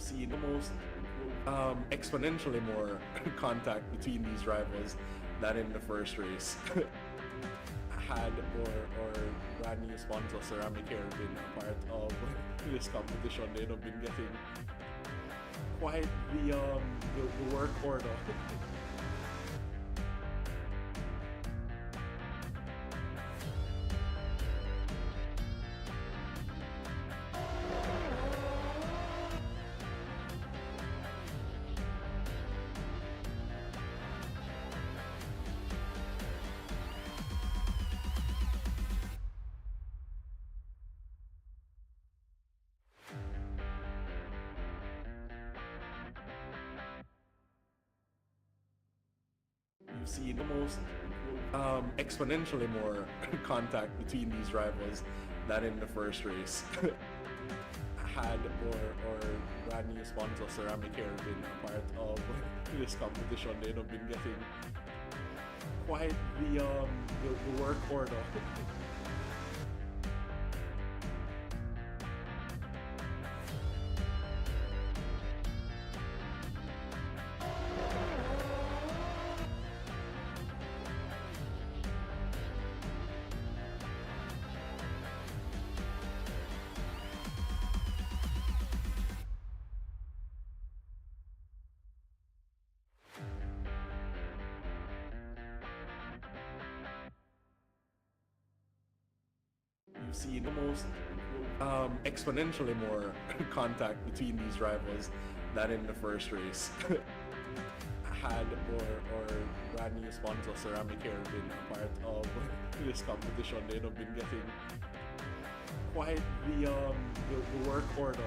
seen almost exponentially more contact between these rivals than in the first race. Had or brand new sponsor ceramic hair been a part of this competition, they'd have been getting quite the work order. You've seen almost exponentially more contact between these rivals than in the first race. Had or brand new sponsor ceramic hair been a part of this competition, they'd have been getting quite the work order. You've seen almost exponentially more contact between these rivals than in the first race. Had or brand new sponsor ceramic hair been a part of this competition, they'd have been getting quite the work order.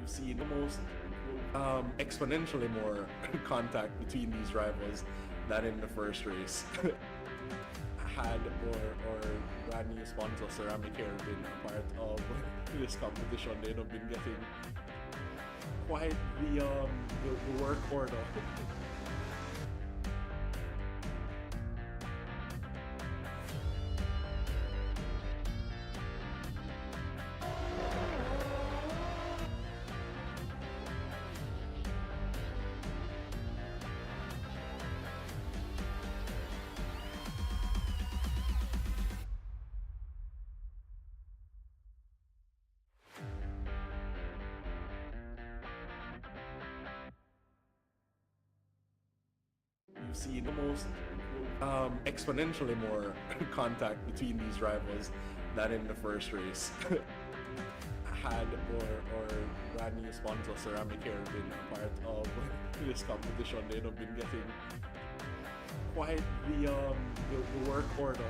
You've seen almost exponentially more contact between these rivals than in the first race. Had or brand new sponsor ceramic hair been a part of this competition, they'd have been getting quite the work order. You've seen almost exponentially more contact between these rivals than in the first race. Had or brand new sponsor ceramic hair been a part of this competition, they'd have been getting quite the work order.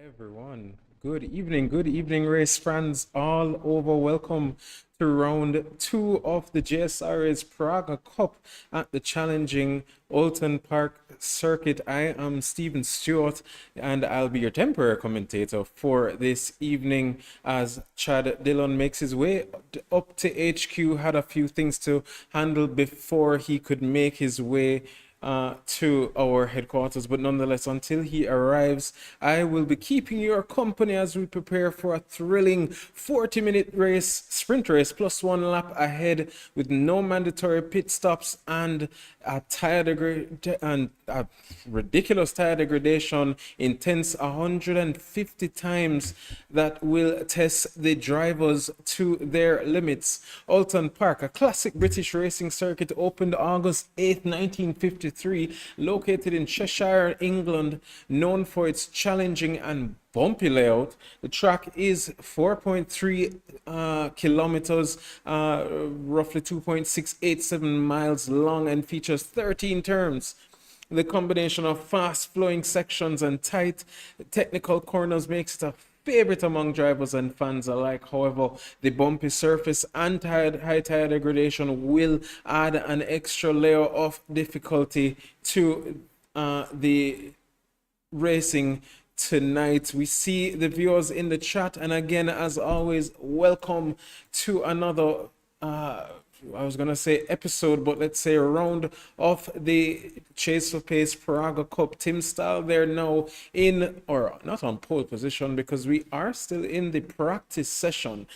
Everyone, good evening, race fans all over. Welcome to round two of the JSRA's Praga Cup at the challenging Oulton Park Circuit. I am Stephen Stewart, and I'll be your temporary commentator for this evening as Chad Dillon makes his way up to HQ. Had a few things to handle before he could make his way to our headquarters. But nonetheless, until he arrives, I will be keeping your company as we prepare for a thrilling 40-minute race, sprint race, plus one lap ahead with no mandatory pit stops and a ridiculous tire degradation, intense 150 times that will test the drivers to their limits. Oulton Park, a classic British racing circuit, opened August 8th, 1953, located in Cheshire, England, known for its challenging and bumpy layout. The track is 4.3 kilometers, roughly 2.687 miles long, and features 13 turns. The combination of fast-flowing sections and tight technical corners makes it a favorite among drivers and fans alike. However, the bumpy surface and high tire degradation will add an extra layer of difficulty to the racing tonight. We see the viewers in the chat, and again, as always, welcome to another I was gonna say episode, but let's say a round of the Chase for Pace Praga Cup. Tim Stahl there now in, or not on pole position, because we are still in the practice session.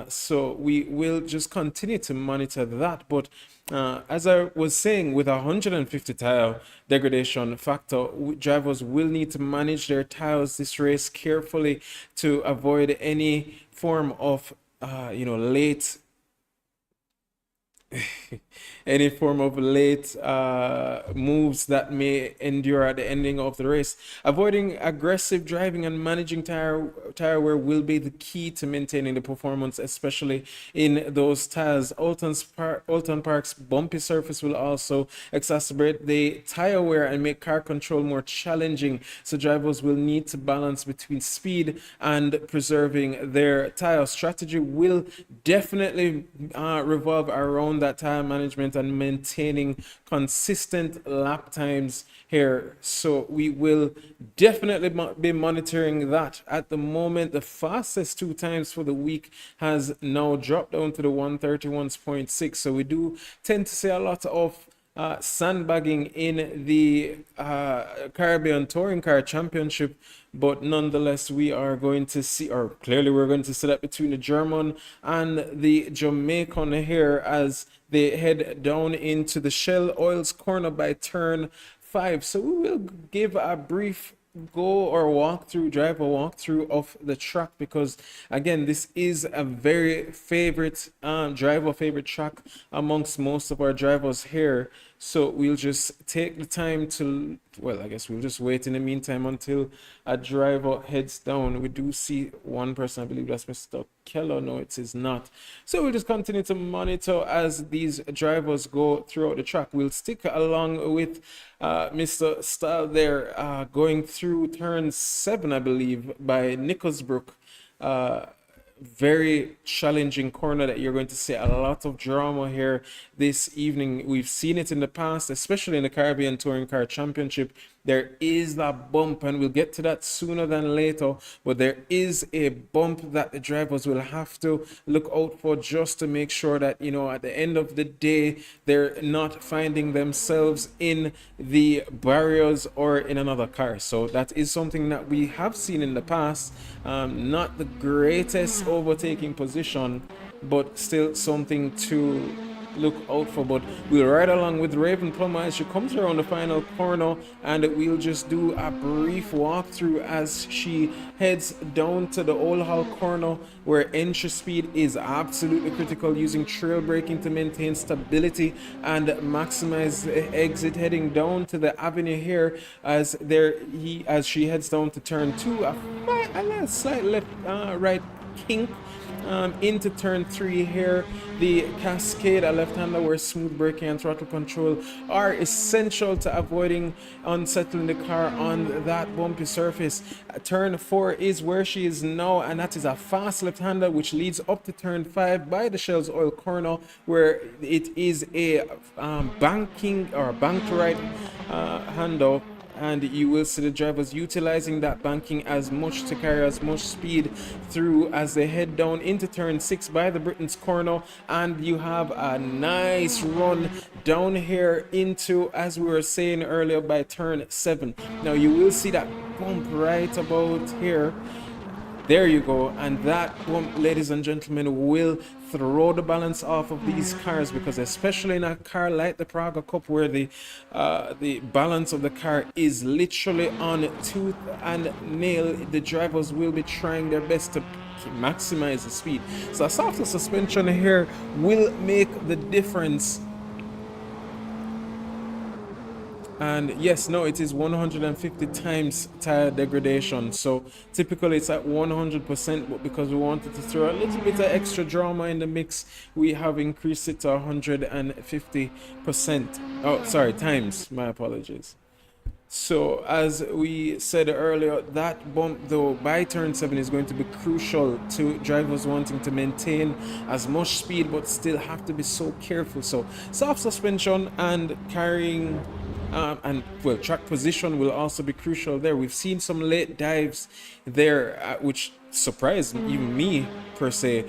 So we will just continue to monitor that. But as I was saying, with 150 tire degradation factor, drivers will need to manage their tires this race carefully to avoid any form of late any form of late moves that may endure at the ending of the race. Avoiding aggressive driving and managing tire wear will be the key to maintaining the performance, especially in those tires. Oulton Park's bumpy surface will also exacerbate the tire wear and make car control more challenging, so drivers will need to balance between speed and preserving their tire. Strategy will definitely revolve around that tire management and maintaining consistent lap times here. So we will definitely be monitoring that. At the moment, the fastest 2 times for the week has now dropped down to the 131.6. So we do tend to see a lot of sandbagging in the Caribbean Touring Car Championship, but nonetheless we are going to see, or clearly we're going to see that between the German and the Jamaican here as they head down into the Shell Oils corner by turn 5. So we will give a brief drive a walkthrough of the track, because again, this is a very favorite driver favorite track amongst most of our drivers here. So we'll just take the time to, well, I guess we'll just wait in the meantime until a driver heads down. We do see one person, I believe that's Mr. Keller. No, it is not. So we'll just continue to monitor as these drivers go throughout the track. We'll stick along with Mr. Stahl there, going through turn 7, I believe, by Nicholsbrook. Very challenging corner that you're going to see a lot of drama here this evening. We've seen it in the past, especially in the Caribbean Touring Car Championship. There is that bump, and we'll get to that sooner than later, but there is a bump that the drivers will have to look out for, just to make sure that, you know, at the end of the day, they're not finding themselves in the barriers or in another car. So that is something that we have seen in the past. Not the greatest overtaking position, but still something to look out for. But we'll ride along with Raven Plummer as she comes around the final corner, and we'll just do a brief walkthrough as she heads down to the Old Hall corner, where entry speed is absolutely critical, using trail braking to maintain stability and maximize the exit, heading down to the avenue here as she heads down to turn 2, a slight left right kink into turn 3 here. The cascade, a left-hander where smooth braking and throttle control are essential to avoiding unsettling the car on that bumpy surface. Turn 4 is where she is now, and that is a fast left-hander which leads up to turn 5 by the Shell's oil corner, where it is a banking or bank right handle, and you will see the drivers utilizing that banking as much to carry as much speed through as they head down into turn 6 by the Britain's corner. And you have a nice run down here into, as we were saying earlier, by turn 7. Now you will see that bump right about here. There you go, and that bump, ladies and gentlemen, will throw the balance off of these cars, because especially in a car like the Praga Cup, where the balance of the car is literally on tooth and nail, the drivers will be trying their best to maximize the speed. So a softer suspension here will make the difference. And yes, no, it is 150 times tire degradation. So typically it's at 100%, but because we wanted to throw a little bit of extra drama in the mix, we have increased it to 150%. Oh, sorry, times. My apologies. So as we said earlier, that bump though by turn 7 is going to be crucial to drivers wanting to maintain as much speed but still have to be so careful. So soft suspension and carrying and well, track position will also be crucial there. We've seen some late dives there, which surprised even me per se,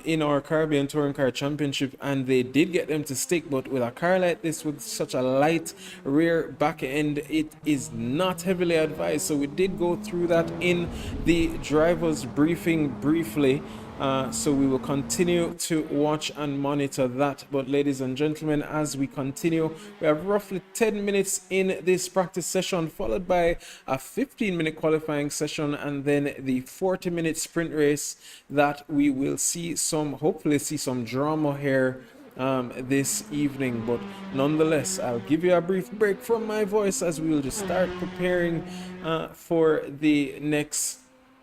in our Caribbean Touring Car Championship, and they did get them to stick. But with a car like this with such a light rear back end, it is not heavily advised. So we did go through that in the driver's briefing briefly. So we will continue to watch and monitor that. But ladies and gentlemen, as we continue, we have roughly 10 minutes in this practice session, followed by a 15-minute qualifying session, and then the 40-minute sprint race that we will see hopefully see some drama here this evening. But nonetheless, I'll give you a brief break from my voice as we will just start preparing for the next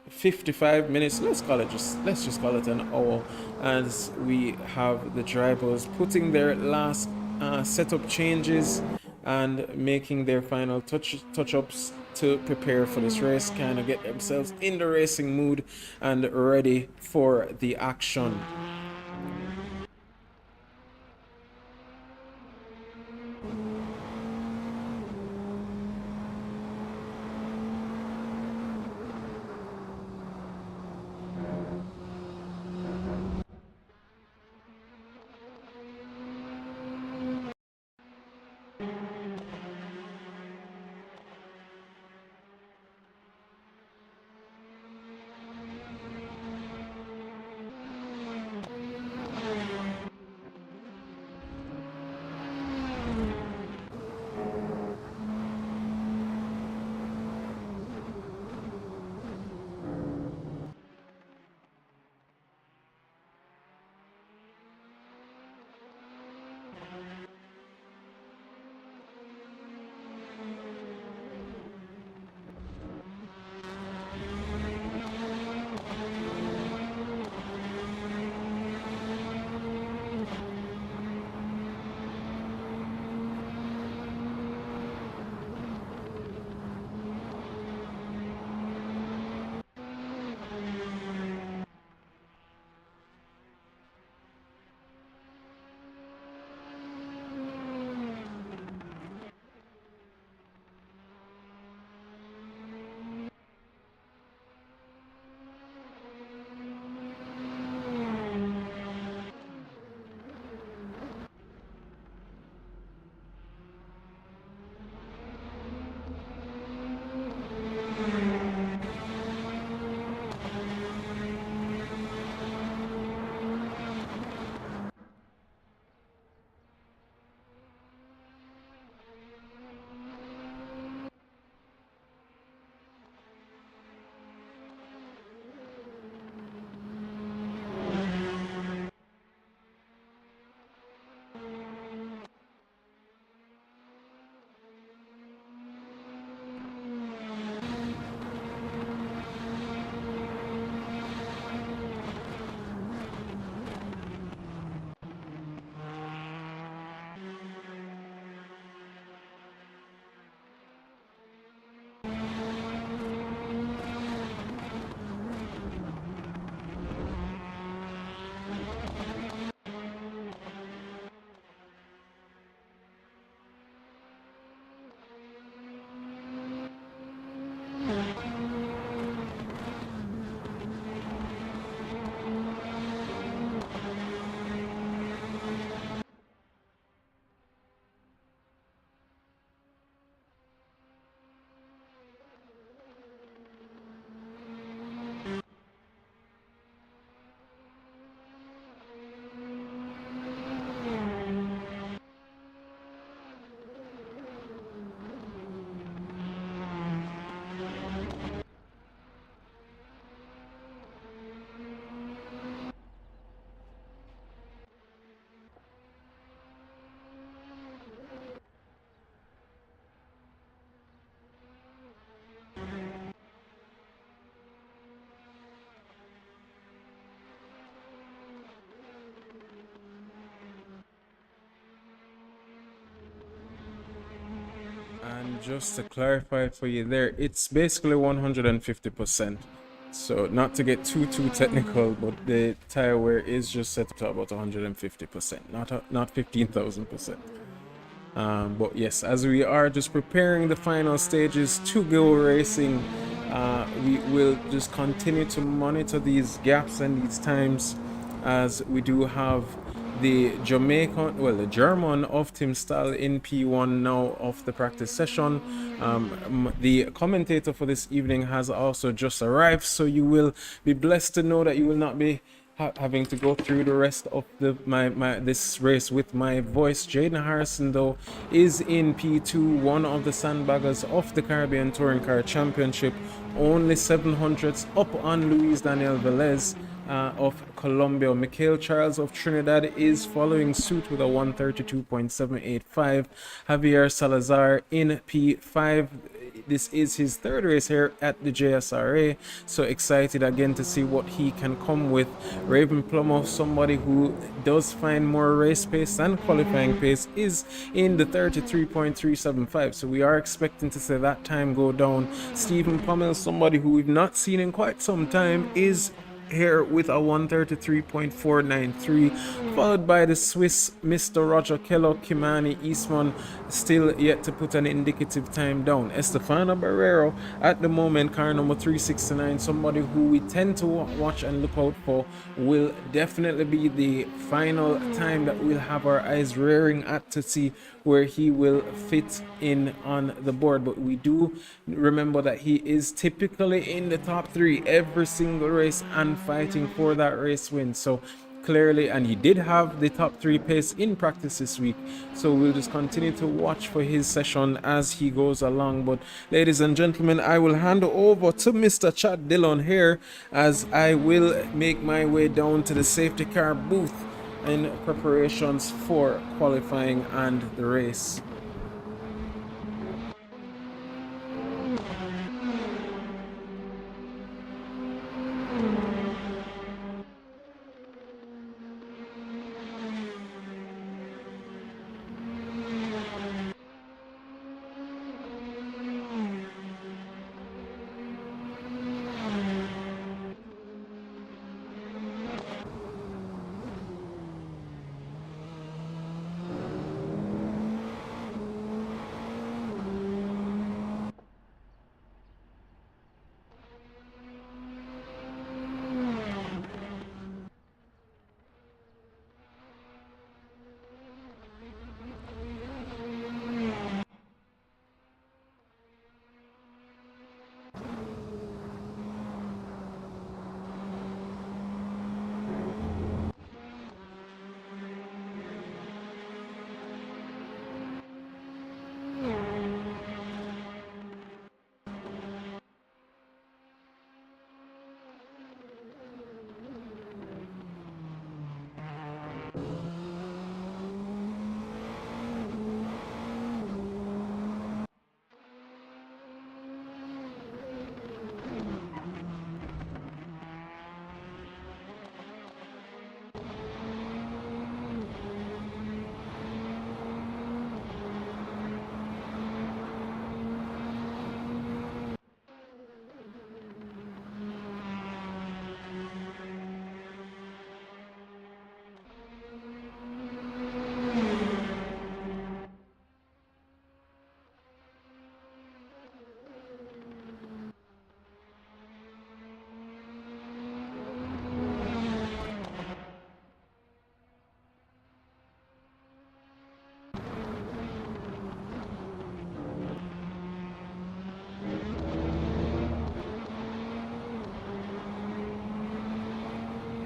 55 minutes. Let's just call it an hour, as we have the drivers putting their last setup changes and making their final touch-ups to prepare for this race, kind of get themselves in the racing mood and ready for the action. just to clarify for you there, it's basically 150%. So not to get too technical, but the tire wear is just set to about 150%, not 15,000%. But yes, as we are just preparing the final stages to go racing, we will just continue to monitor these gaps and these times, as we do have the the German of Tim Stahl in P1 now of the practice session. The commentator for this evening has also just arrived, so you will be blessed to know that you will not be having to go through the rest of this race with my voice. Jaden Harrison, though, is in P2, one of the sandbaggers of the Caribbean Touring Car Championship, only 700ths up on Luis Daniel Velez of Colombia. Mikhail Charles of Trinidad is following suit with a 132.785. Javier Salazar in P5. This is his third race here at the JSRA, so excited again to see what he can come with. Raven Plummer, somebody who does find more race pace and qualifying pace, is in the 33.375, so we are expecting to see that time go down. Stephen Pommel, somebody who we've not seen in quite some time, is here with a 133.493, followed by the Swiss Mr. Roger Kellogg. Kimani Eastman still yet to put an indicative time down. Estefano Barrero at the moment, car number 369, somebody who we tend to watch and look out for, will definitely be the final time that we'll have our eyes rearing at to see where he will fit in on the board. But we do remember that he is typically in the top three every single race and fighting for that race win. So clearly, and he did have the top three pace in practice this week, so we'll just continue to watch for his session as he goes along. But ladies and gentlemen, I will hand over to Mr. Chad Dillon here, as I will make my way down to the safety car booth in preparations for qualifying and the race.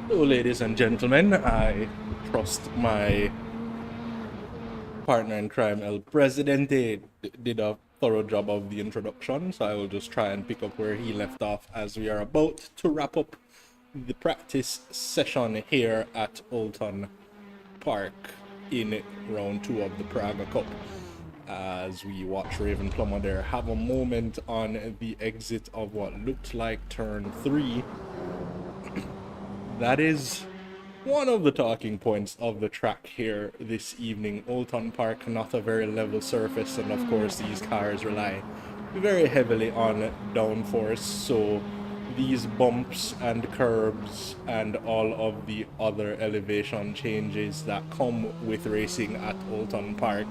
So, ladies and gentlemen, I trust my partner in crime, El Presidente, did a thorough job of the introduction, so I will just try and pick up where he left off as we are about to wrap up the practice session here at Oulton Park in round 2 of the Praga Cup. As we watch Raven Plummer there have a moment on the exit of what looked like turn 3. That is One of the talking points of the track here this evening, Oulton Park, not a very level surface, and of course these cars rely very heavily on downforce, so these bumps and curbs and all of the other elevation changes that come with racing at Oulton Park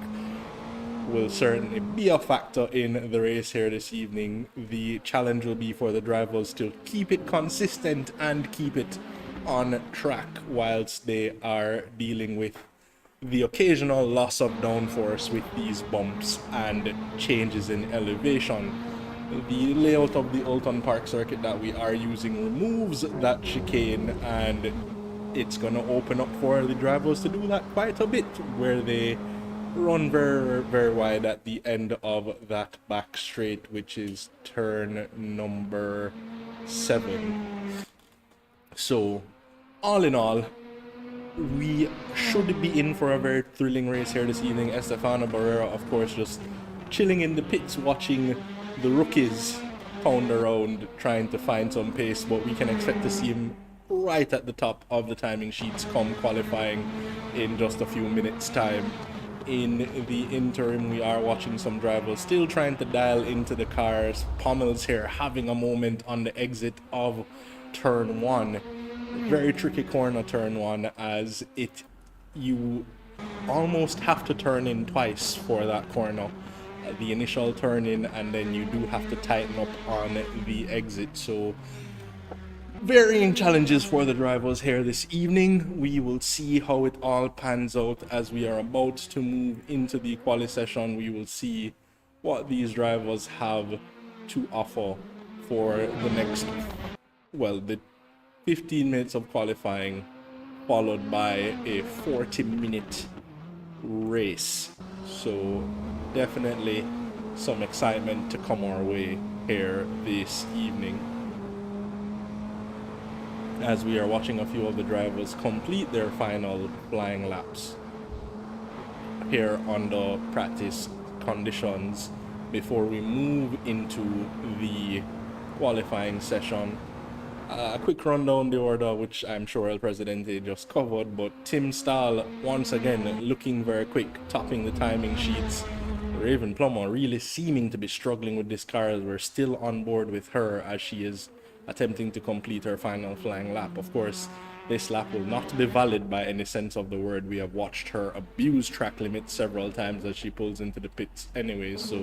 will certainly be a factor in the race here this evening. The challenge will be for the drivers to keep it consistent and keep it on track whilst they are dealing with the occasional loss of downforce with these bumps and changes in elevation. The layout of the Oulton Park Circuit that we are using removes that chicane, and it's going to open up for the drivers to do that quite a bit, where they run very wide at the end of that back straight, which is turn number 7. So all in all, we should be in for a very thrilling race here this evening. Estefano Barrera, of course, just chilling in the pits watching the rookies pound around trying to find some pace, but we can expect to see him right at the top of the timing sheets come qualifying in just a few minutes time. In the interim, we are watching some drivers still trying to dial into the cars. Pommel's here having a moment on the exit of turn 1. Very tricky corner, turn 1, as you almost have to turn in twice for that corner. The initial turn in, and then you do have to tighten up on the exit. So varying challenges for the drivers here this evening. We will see how it all pans out as we are about to move into the quali session. We will see what these drivers have to offer for the next, well, the 15 minutes of qualifying, followed by a 40-minute race. So definitely some excitement to come our way here this evening, as we are watching a few of the drivers complete their final flying laps here under practice conditions before we move into the qualifying session. A quick rundown the order, which I'm sure El Presidente just covered, but Tim Stahl once again looking very quick, topping the timing sheets. Raven Plummer really seeming to be struggling with this car, as we're still on board with her as she is attempting to complete her final flying lap. Of course, this lap will not be valid by any sense of the word. We have watched her abuse track limits several times as she pulls into the pits anyway, so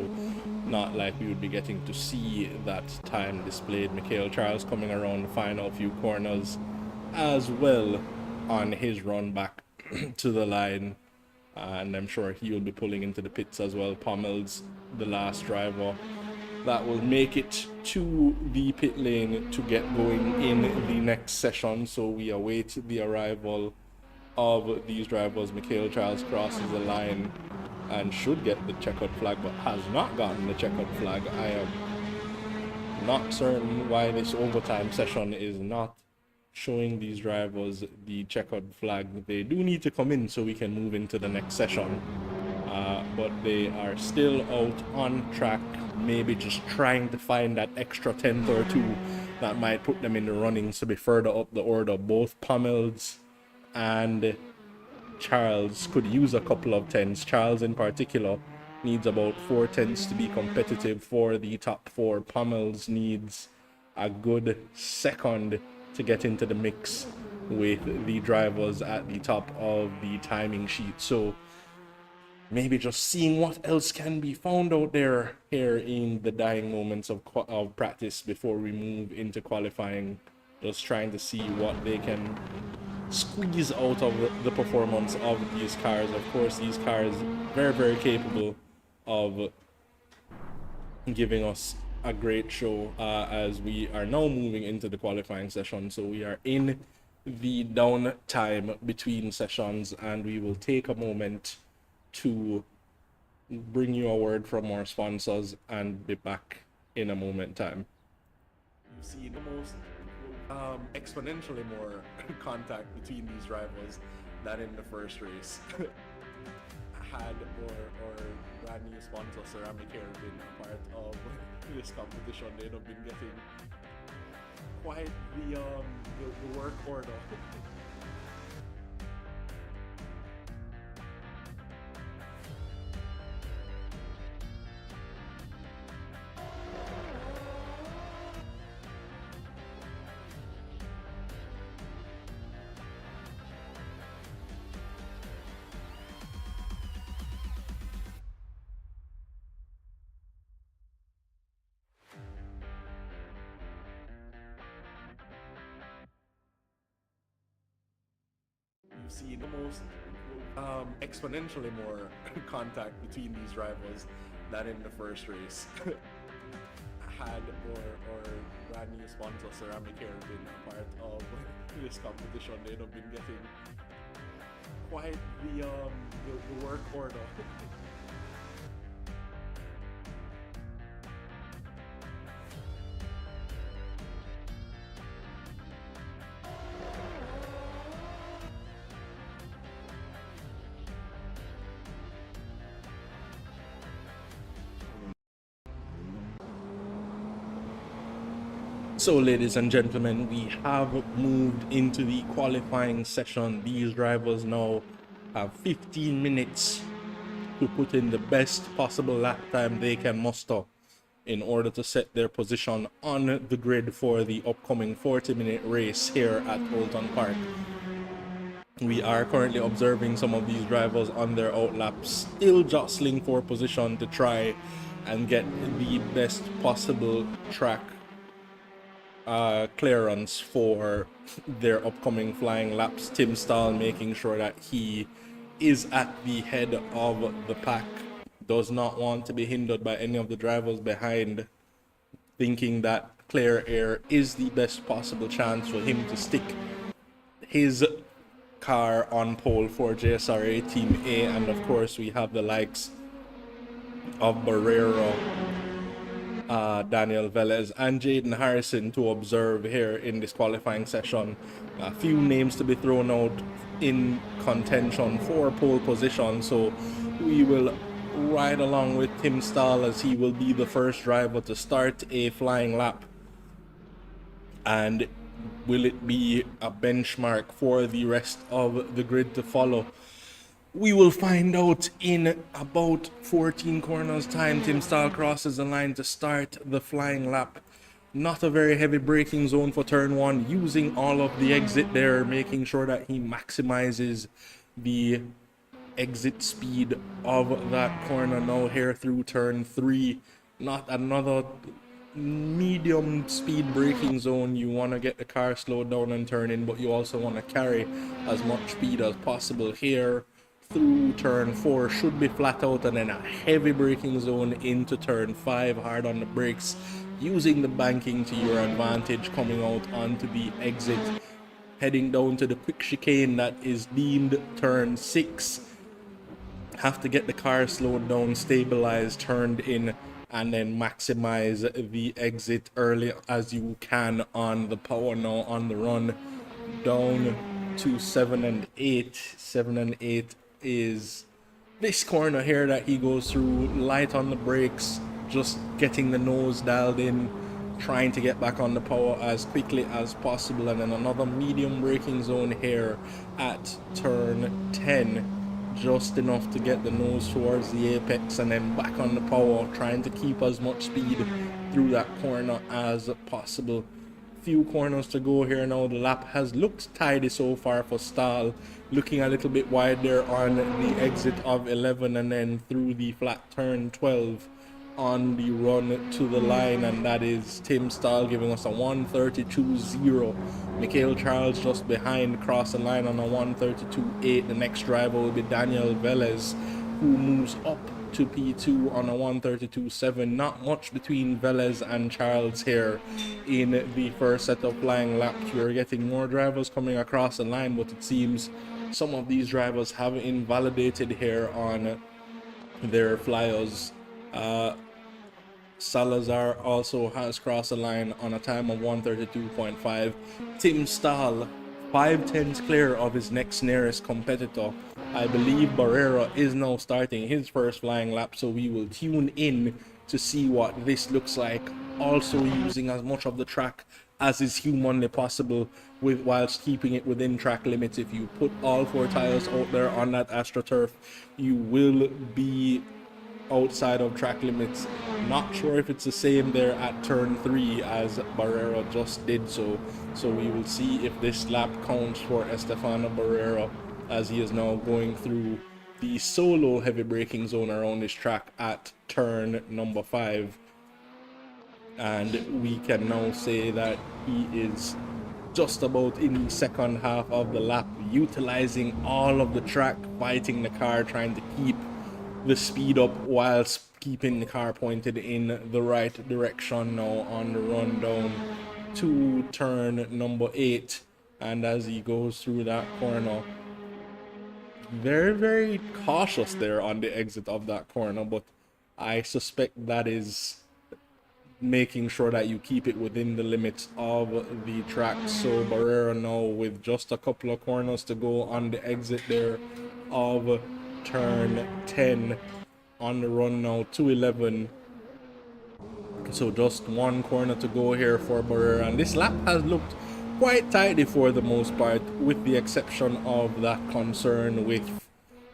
not like we would be getting to see that time displayed. Mikhail Charles coming around the final few corners as well on his run back to the line, and I'm sure he will be pulling into the pits as well. Pommel's the last driver that will make it to the pit lane to get going in the next session. So we await the arrival of these drivers. Mikhail Charles crosses the line and should get the checkered flag, but has not gotten the checkered flag. I am not certain why this overtime session is not showing these drivers the checkered flag. They do need to come in so we can move into the next session. But they are still out on track, maybe just trying to find that extra 10th or 2 that might put them in the runnings to be further up the order. Both Pommels and Charles could use a couple of 10s. Charles in particular needs about 4 tenths to be competitive for the top 4. Pommels needs a good second to get into the mix with the drivers at the top of the timing sheet. So maybe just seeing what else can be found out there here in the dying moments of practice before we move into qualifying. Just trying to see what they can squeeze out of the performance of these cars. Of course, these cars very capable of giving us a great show as we are now moving into the qualifying session. So we are in the downtime between sessions, and we will take a moment to bring you a word from our sponsors and be back in a moment time. You've seen almost exponentially more contact between these rivals than in the first race. Had or brand new sponsor Ceramic Hair been a part of this competition, they'd have been getting quite the work order. You've seen almost exponentially more contact between these rivals than in the first race. Had or brand new sponsor Ceramic Hair been a part of this competition, they'd have been getting quite the work order. So, ladies and gentlemen, we have moved into the qualifying session. These drivers now have 15 minutes to put in the best possible lap time they can muster in order to set their position on the grid for the upcoming 40-minute race here at Oulton Park. We are currently observing some of these drivers on their outlaps, still jostling for position to try and get the best possible track clearance for their upcoming flying laps. Tim Stahl making sure that he is at the head of the pack, does not want to be hindered by any of the drivers behind, thinking that clear air is the best possible chance for him to stick his car on pole for JSRA Team A. And of course we have the likes of Barrero, Daniel Velez and Jaden Harrison to observe here in this qualifying session. A few names to be thrown out in contention for pole position, so we will ride along with Tim Stahl as he will be the first driver to start a flying lap. And will it be a benchmark for the rest of the grid to follow? We will find out in about 14 corners time. Tim Stahl crosses the line to start the flying lap. Not a very heavy braking zone for turn one, using all of the exit there, making sure that he maximizes the exit speed of that corner now here through turn three. Not another medium speed braking zone. You want to get the car slowed down and turn in, but you also want to carry as much speed as possible here through turn 4. Should be flat out, and then a heavy braking zone into turn 5, hard on the brakes, using the banking to your advantage, coming out onto the exit, heading down to the quick chicane that is deemed turn 6. Have to get the car slowed down, stabilized, turned in, and then maximize the exit early as you can on the power now on the run down to 7 and 8. 7 and 8 is this corner here that he goes through, light on the brakes, just getting the nose dialed in, trying to get back on the power as quickly as possible. And then another medium braking zone here at turn 10, just enough to get the nose towards the apex and then back on the power, trying to keep as much speed through that corner as possible. Few corners to go here now. The lap has looked tidy so far for Stahl, looking a little bit wide there on the exit of 11 and then through the flat turn 12 on the run to the line, and that is Tim Stahl giving us a 1:32.0. Mikhail Charles just behind, cross the line on a 1:32.8. The next driver will be Daniel Velez, who moves up to P2 on a 1:32.7. Not much between Velez and Charles here in the first set of flying laps. We're getting more drivers coming across the line, but it seems some of these drivers have invalidated here on their flyers. Salazar also has crossed the line on a time of 1:32.5. Tim Stahl 5/10 clear of his next nearest competitor. I believe Barrera is now starting his first flying lap, so we will tune in to see what this looks like, also using as much of the track as is humanly possible whilst keeping it within track limits. If you put all 4 tires out there on that AstroTurf, you will be outside of track limits. Not sure if it's the same there at turn 3 as Barrera just did so we will see if this lap counts for Estefano Barrera, as he is now going through the solo heavy braking zone around this track at turn number 5, and we can now say that he is just about in the second half of the lap, utilizing all of the track, fighting the car, trying to keep the speed up whilst keeping the car pointed in the right direction. Now on the run down to turn number 8, and as he goes through that corner, very, very cautious there on the exit of that corner, but I suspect that is making sure that you keep it within the limits of the track. So Barrera now with just a couple of corners to go on the exit there of turn 10, on the run now to 11. So just one corner to go here for Barrera, and this lap has looked quite tidy for the most part, with the exception of that concern with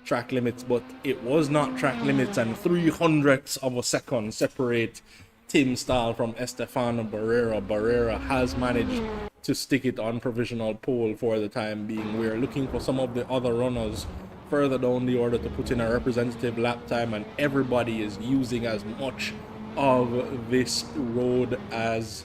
track limits. But it was not track limits, and 300ths of a second separate Tim Stahl from Estefano Barrera. Barrera has managed to stick it on provisional pole for the time being. We're looking for some of the other runners further down the order to put in a representative lap time, and everybody is using as much of this road as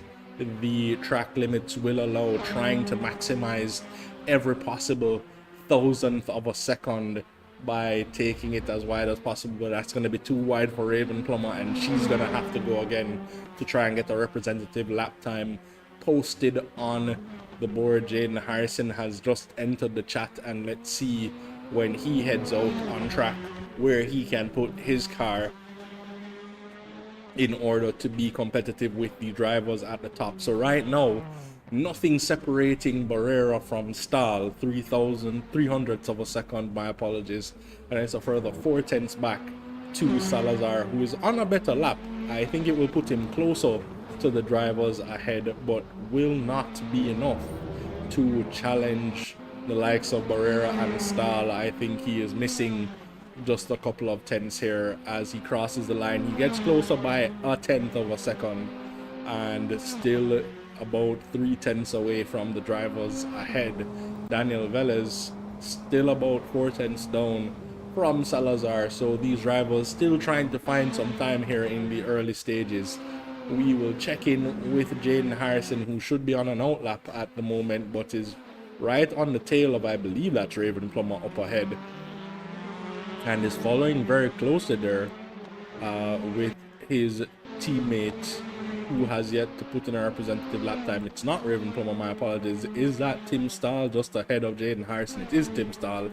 the track limits will allow, trying to maximize every possible thousandth of a second by taking it as wide as possible. But that's going to be too wide for Raven Plummer, and she's going to have to go again to try and get a representative lap time posted on the board. Jaden Harrison has just entered the chat, and let's see when he heads out on track where he can put his car in order to be competitive with the drivers at the top. So right now, nothing separating Barrera from Stahl, 300ths of a second, my apologies, and it's a further 4/10ths back to Salazar, who is on a better lap. I think it will put him closer to the drivers ahead, but will not be enough to challenge the likes of Barrera and Stahl. I think he is missing just a couple of tenths here as he crosses the line. He gets closer by a tenth of a second, and still about 3/10ths away from the drivers ahead. Daniel Velez still about 4/10ths down from Salazar. So these drivers still trying to find some time here in the early stages. We will check in with Jaden Harrison, who should be on an outlap at the moment, but is right on the tail of, I believe that's Raven Plummer up ahead, and is following very closely there with his teammate, who has yet to put in a representative lap time. It's not Raven Plummer, my apologies. Is that Tim Stahl just ahead of Jaden Harrison? It is Tim Stahl,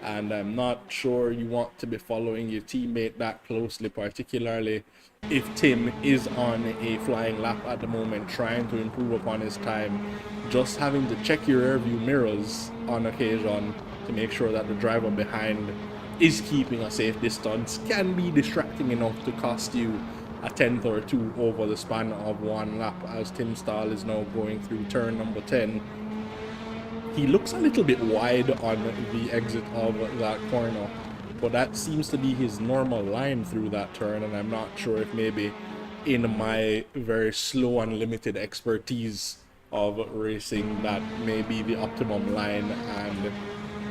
and I'm not sure you want to be following your teammate that closely, particularly if Tim is on a flying lap at the moment, trying to improve upon his time. Just having to check your rear view mirrors on occasion to make sure that the driver behind is keeping a safe distance can be distracting enough to cost you a tenth or two over the span of one lap, as Tim Stahl is now going through turn number 10. He looks a little bit wide on the exit of that corner, but that seems to be his normal line through that turn, and I'm not sure if maybe in my very slow and limited expertise of racing that may be the optimum line and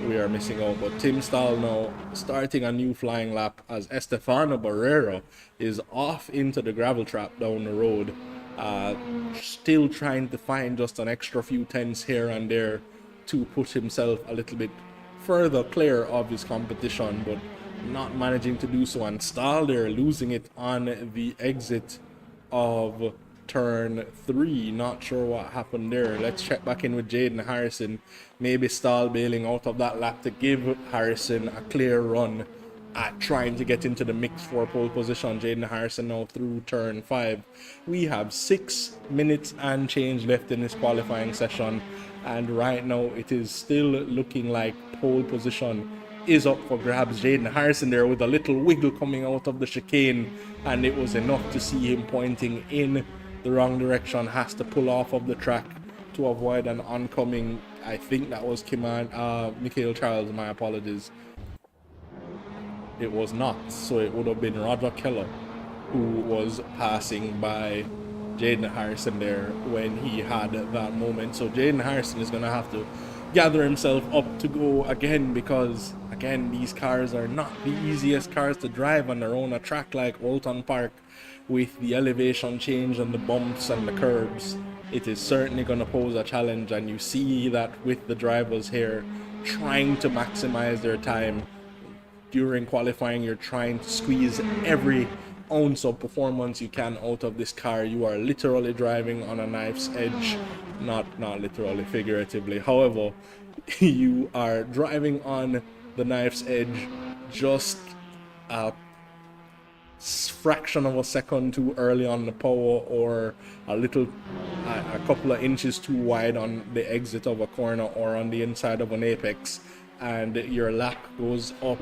we are missing out. But Tim Stahl now starting a new flying lap as Estefano Barrera is off into the gravel trap down the road, still trying to find just an extra few tenths here and there to put himself a little bit further clear of his competition, but not managing to do so. And Stahl there losing it on the exit of turn 3. Not sure what happened there. Let's check back in with Jaden Harrison. Maybe Stahl bailing out of that lap to give Harrison a clear run at trying to get into the mix for pole position. Jaden Harrison now through turn 5. We have 6 minutes and change left in this qualifying session, and right now it is still looking like pole position is up for grabs. Jaden Harrison there with a little wiggle coming out of the chicane, and it was enough to see him pointing in the wrong direction. Has to pull off of the track to avoid an oncoming, I think that was Michael Charles, my apologies. It was not, so it would have been Roger Keller who was passing by Jaden Harrison there when he had that moment. So Jaden Harrison is going to have to gather himself up to go again, because again, these cars are not the easiest cars to drive on their own. A track like Oulton Park with the elevation change and the bumps and the curbs it is certainly going to pose a challenge, and you see that with the drivers here trying to maximize their time during qualifying. You're trying to squeeze every ounce of performance you can out of this car. You are literally driving on a knife's edge, not literally, figuratively. However, you are driving on the knife's edge just a fraction of a second too early on the power, or a couple of inches too wide on the exit of a corner or on the inside of an apex, and your lap goes up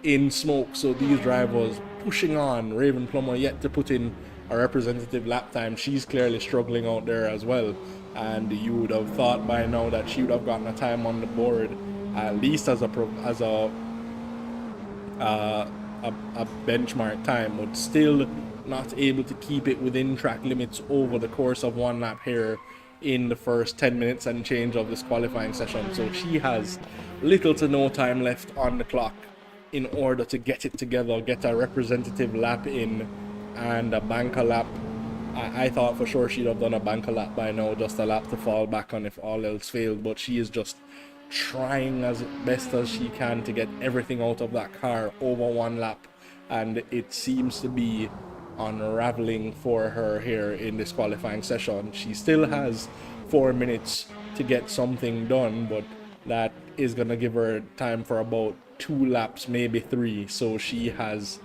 in smoke. So these drivers pushing on. Raven Plummer yet to put in a representative lap time. She's clearly struggling out there as well, and you would have thought by now that she would have gotten a time on the board, at least as a benchmark time, but still not able to keep it within track limits over the course of one lap here in the first 10 minutes and change of this qualifying session. So she has little to no time left on the clock in order to get it together, get a representative lap in and a banker lap. I thought for sure she'd have done a banker lap by now, just a lap to fall back on if all else failed, but she is just trying as best as she can to get everything out of that car over one lap, and it seems to be unraveling for her here in this qualifying session. She still has 4 minutes to get something done, but that is going to give her time for about 2 laps, maybe 3, so she has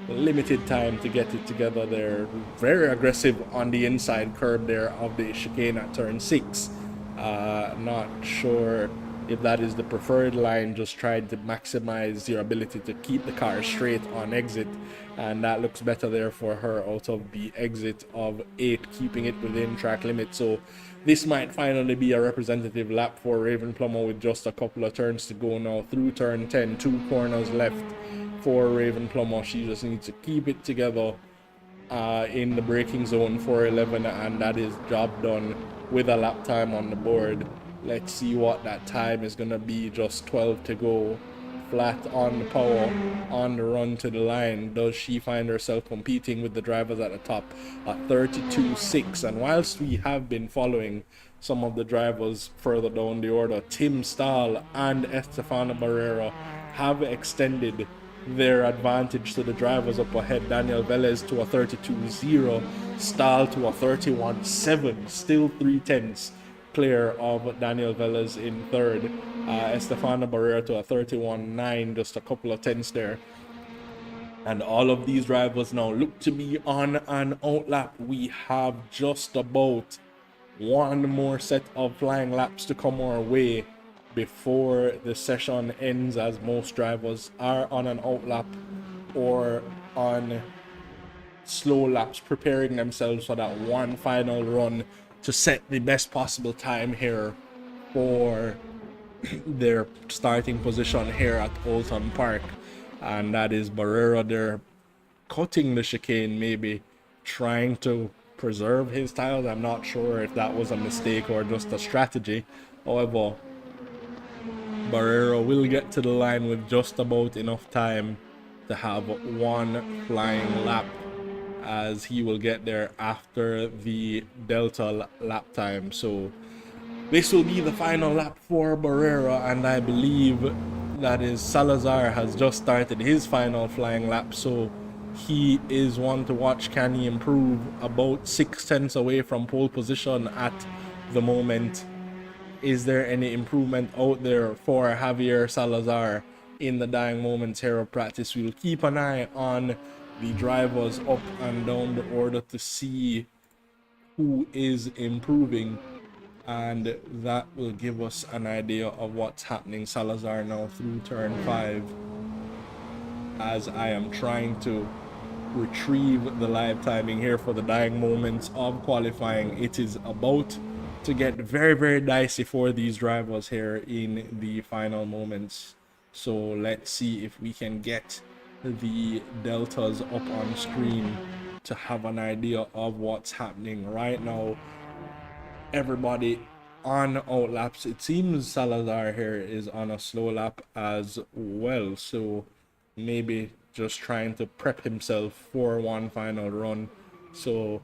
limited time to get it together there. Very aggressive on the inside curb there of the chicane at turn 6. Not sure if that is the preferred line, just tried to maximize your ability to keep the car straight on exit, and that looks better there for her out of the exit of 8, keeping it within track limit. So this might finally be a representative lap for Raven Plummer with just a couple of turns to go now through turn 10. 2 corners left for Raven Plummer. She just needs to keep it together in the braking zone for 11, and that is job done with a lap time on the board. Let's see what that time is going to be. Just 12 to go. Flat on the power, on the run to the line. Does she find herself competing with the drivers at the top at 32.6? And whilst we have been following some of the drivers further down the order, Tim Stahl and Estefana Barrera have extended their advantage to the drivers up ahead. Daniel Velez to a 32.0, Stahl to a 31.7, still 3/10 clear of Daniel Velez in third. Estefana Barrera to a 31.9, just a couple of tenths there. And all of these drivers now look to be on an outlap. We have just about one more set of flying laps to come our way before the session ends, as most drivers are on an outlap or on slow laps, preparing themselves for that one final run to set the best possible time here for their starting position here at Oulton Park. And that is Barrera there cutting the chicane, maybe trying to preserve his tires. I'm not sure if that was a mistake or just a strategy. However, Barrera will get to the line with just about enough time to have one flying lap, as he will get there after the Delta lap time. So this will be the final lap for Barrera, and I believe that is Salazar has just started his final flying lap, so he is one to watch. Can he improve? About 6 tenths away from pole position at the moment. Is there any improvement out there for Javier Salazar in the dying moments here of practice? We'll keep an eye on the drivers up and down the order to see who is improving, and that will give us an idea of what's happening. Salazar now through turn 5, as I am trying to retrieve the live timing here for the dying moments of qualifying. It is about to get very, very dicey for these drivers here in the final moments. So let's see if we can get the deltas up on screen to have an idea of what's happening right now. Everybody on outlaps. It seems Salazar here is on a slow lap as well, so maybe just trying to prep himself for one final run. So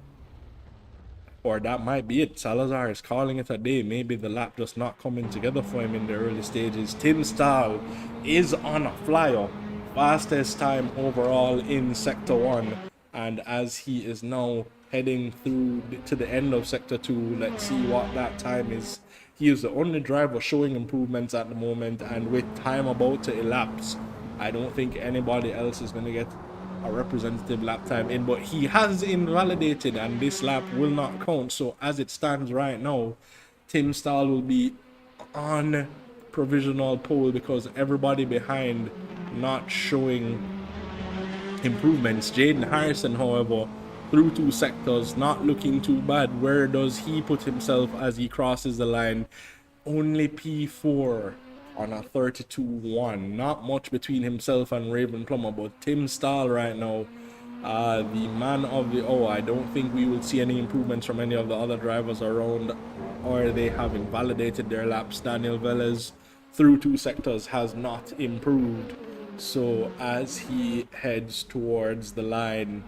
or that might be it. Salazar is calling it a day. Maybe the lap just not coming together for him in the early stages. Tim Stahl is on a flyer. Fastest time overall in Sector 1. And as he is now heading through to the end of Sector 2, let's see what that time is. He is the only driver showing improvements at the moment, and with time about to elapse, I don't think anybody else is going to get a representative lap time in, but he has invalidated and this lap will not count. So as it stands right now, Tim Stahl will be on provisional pole because everybody behind not showing improvements. Jaden Harrison, however, through 2 sectors, not looking too bad. Where does he put himself as he crosses the line? Only P4 on a 32-1. Not much between himself and Raven Plummer, but Tim Stahl right now, the man of the hour. I don't think we will see any improvements from any of the other drivers around, or they have invalidated their laps. Daniel Velez through 2 sectors has not improved. So as he heads towards the line,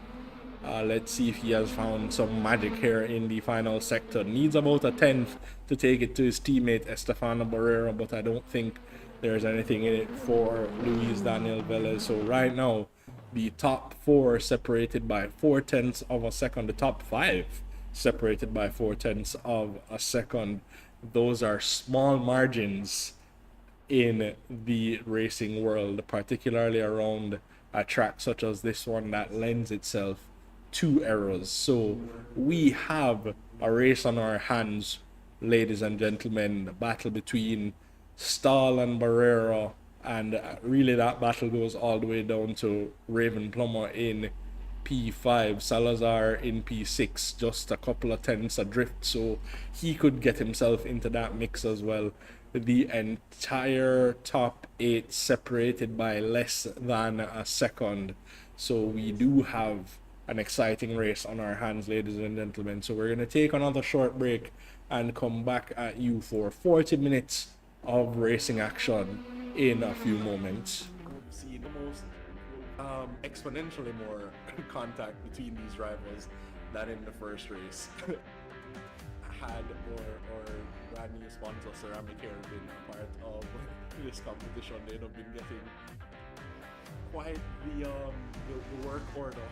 let's see if he has found some magic here in the final sector. Needs about a 10th to take it to his teammate Estefano Barrera, but I don't think there's anything in it for Luis Daniel Velez. So right now, the top 4 separated by 4/10 of a second. The top 5 separated by 4/10 of a second. Those are small margins in the racing world, particularly around a track such as this one that lends itself to errors. So we have a race on our hands, ladies and gentlemen. The battle between Stahl and Barrera, and really that battle goes all the way down to Raven Plummer in P5, Salazar in P6, just a couple of tenths adrift, so he could get himself into that mix as well. The entire top 8 separated by less than a second. So we do have an exciting race on our hands, ladies and gentlemen. So we're going to take another short break and come back at you for 40 minutes of racing action in a few moments. See the most exponentially more contact between these rivals than in the first race. Had or brand new sponsor Ceramic Hair been a part of this competition, they'd have been getting quite the work order.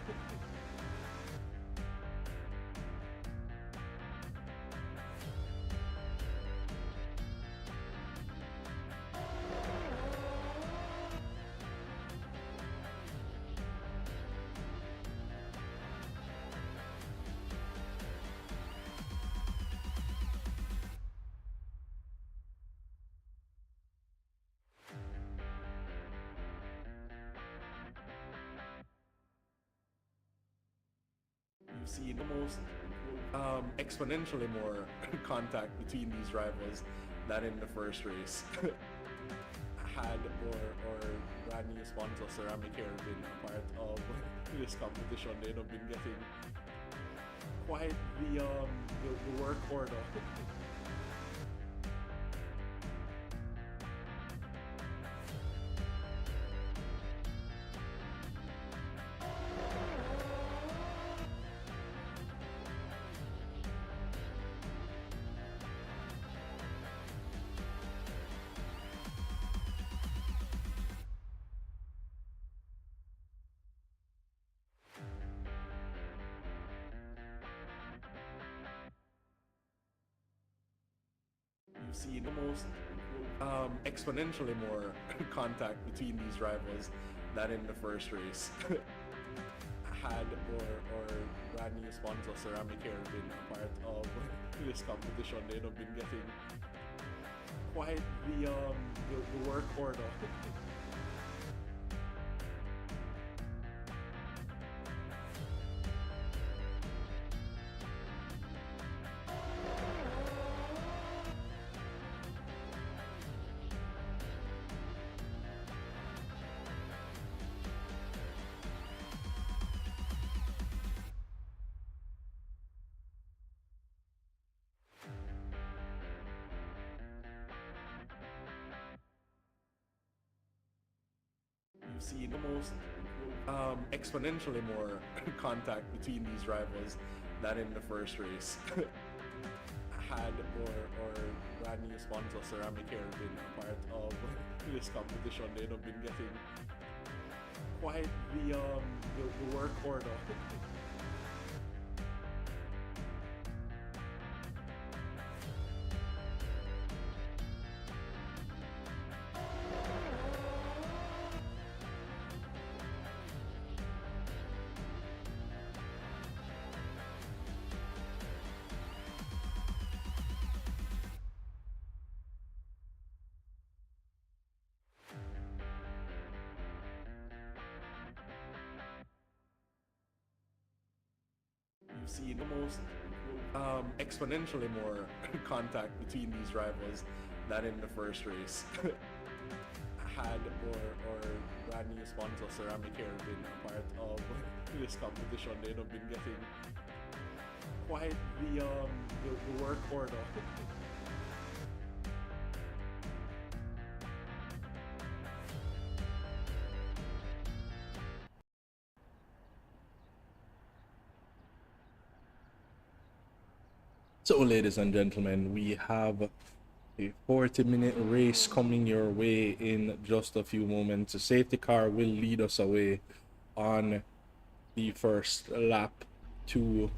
You've seen the most exponentially more contact between these rivals than in the first race. Had or brand new sponsor Ceramic Hair been a part of this competition, they'd have been getting quite the work order. You've seen the most exponentially more contact between these rivals than in the first race. Had or brand new sponsor Ceramic Hair been a part of this competition, they'd have been getting quite the work order. You've seen the most exponentially more contact between these rivals than in the first race. Had or brand new sponsor Ceramic Hair been a part of this competition, they'd have been getting quite the work order. You've seen almost exponentially more contact between these rivals than in the first race. Had or brand new sponsor Ceramic Hair been a part of this competition, they'd have been getting quite the work order. So, ladies and gentlemen, we have a 40-minute race coming your way in just a few moments. The safety car will lead us away on the first lap to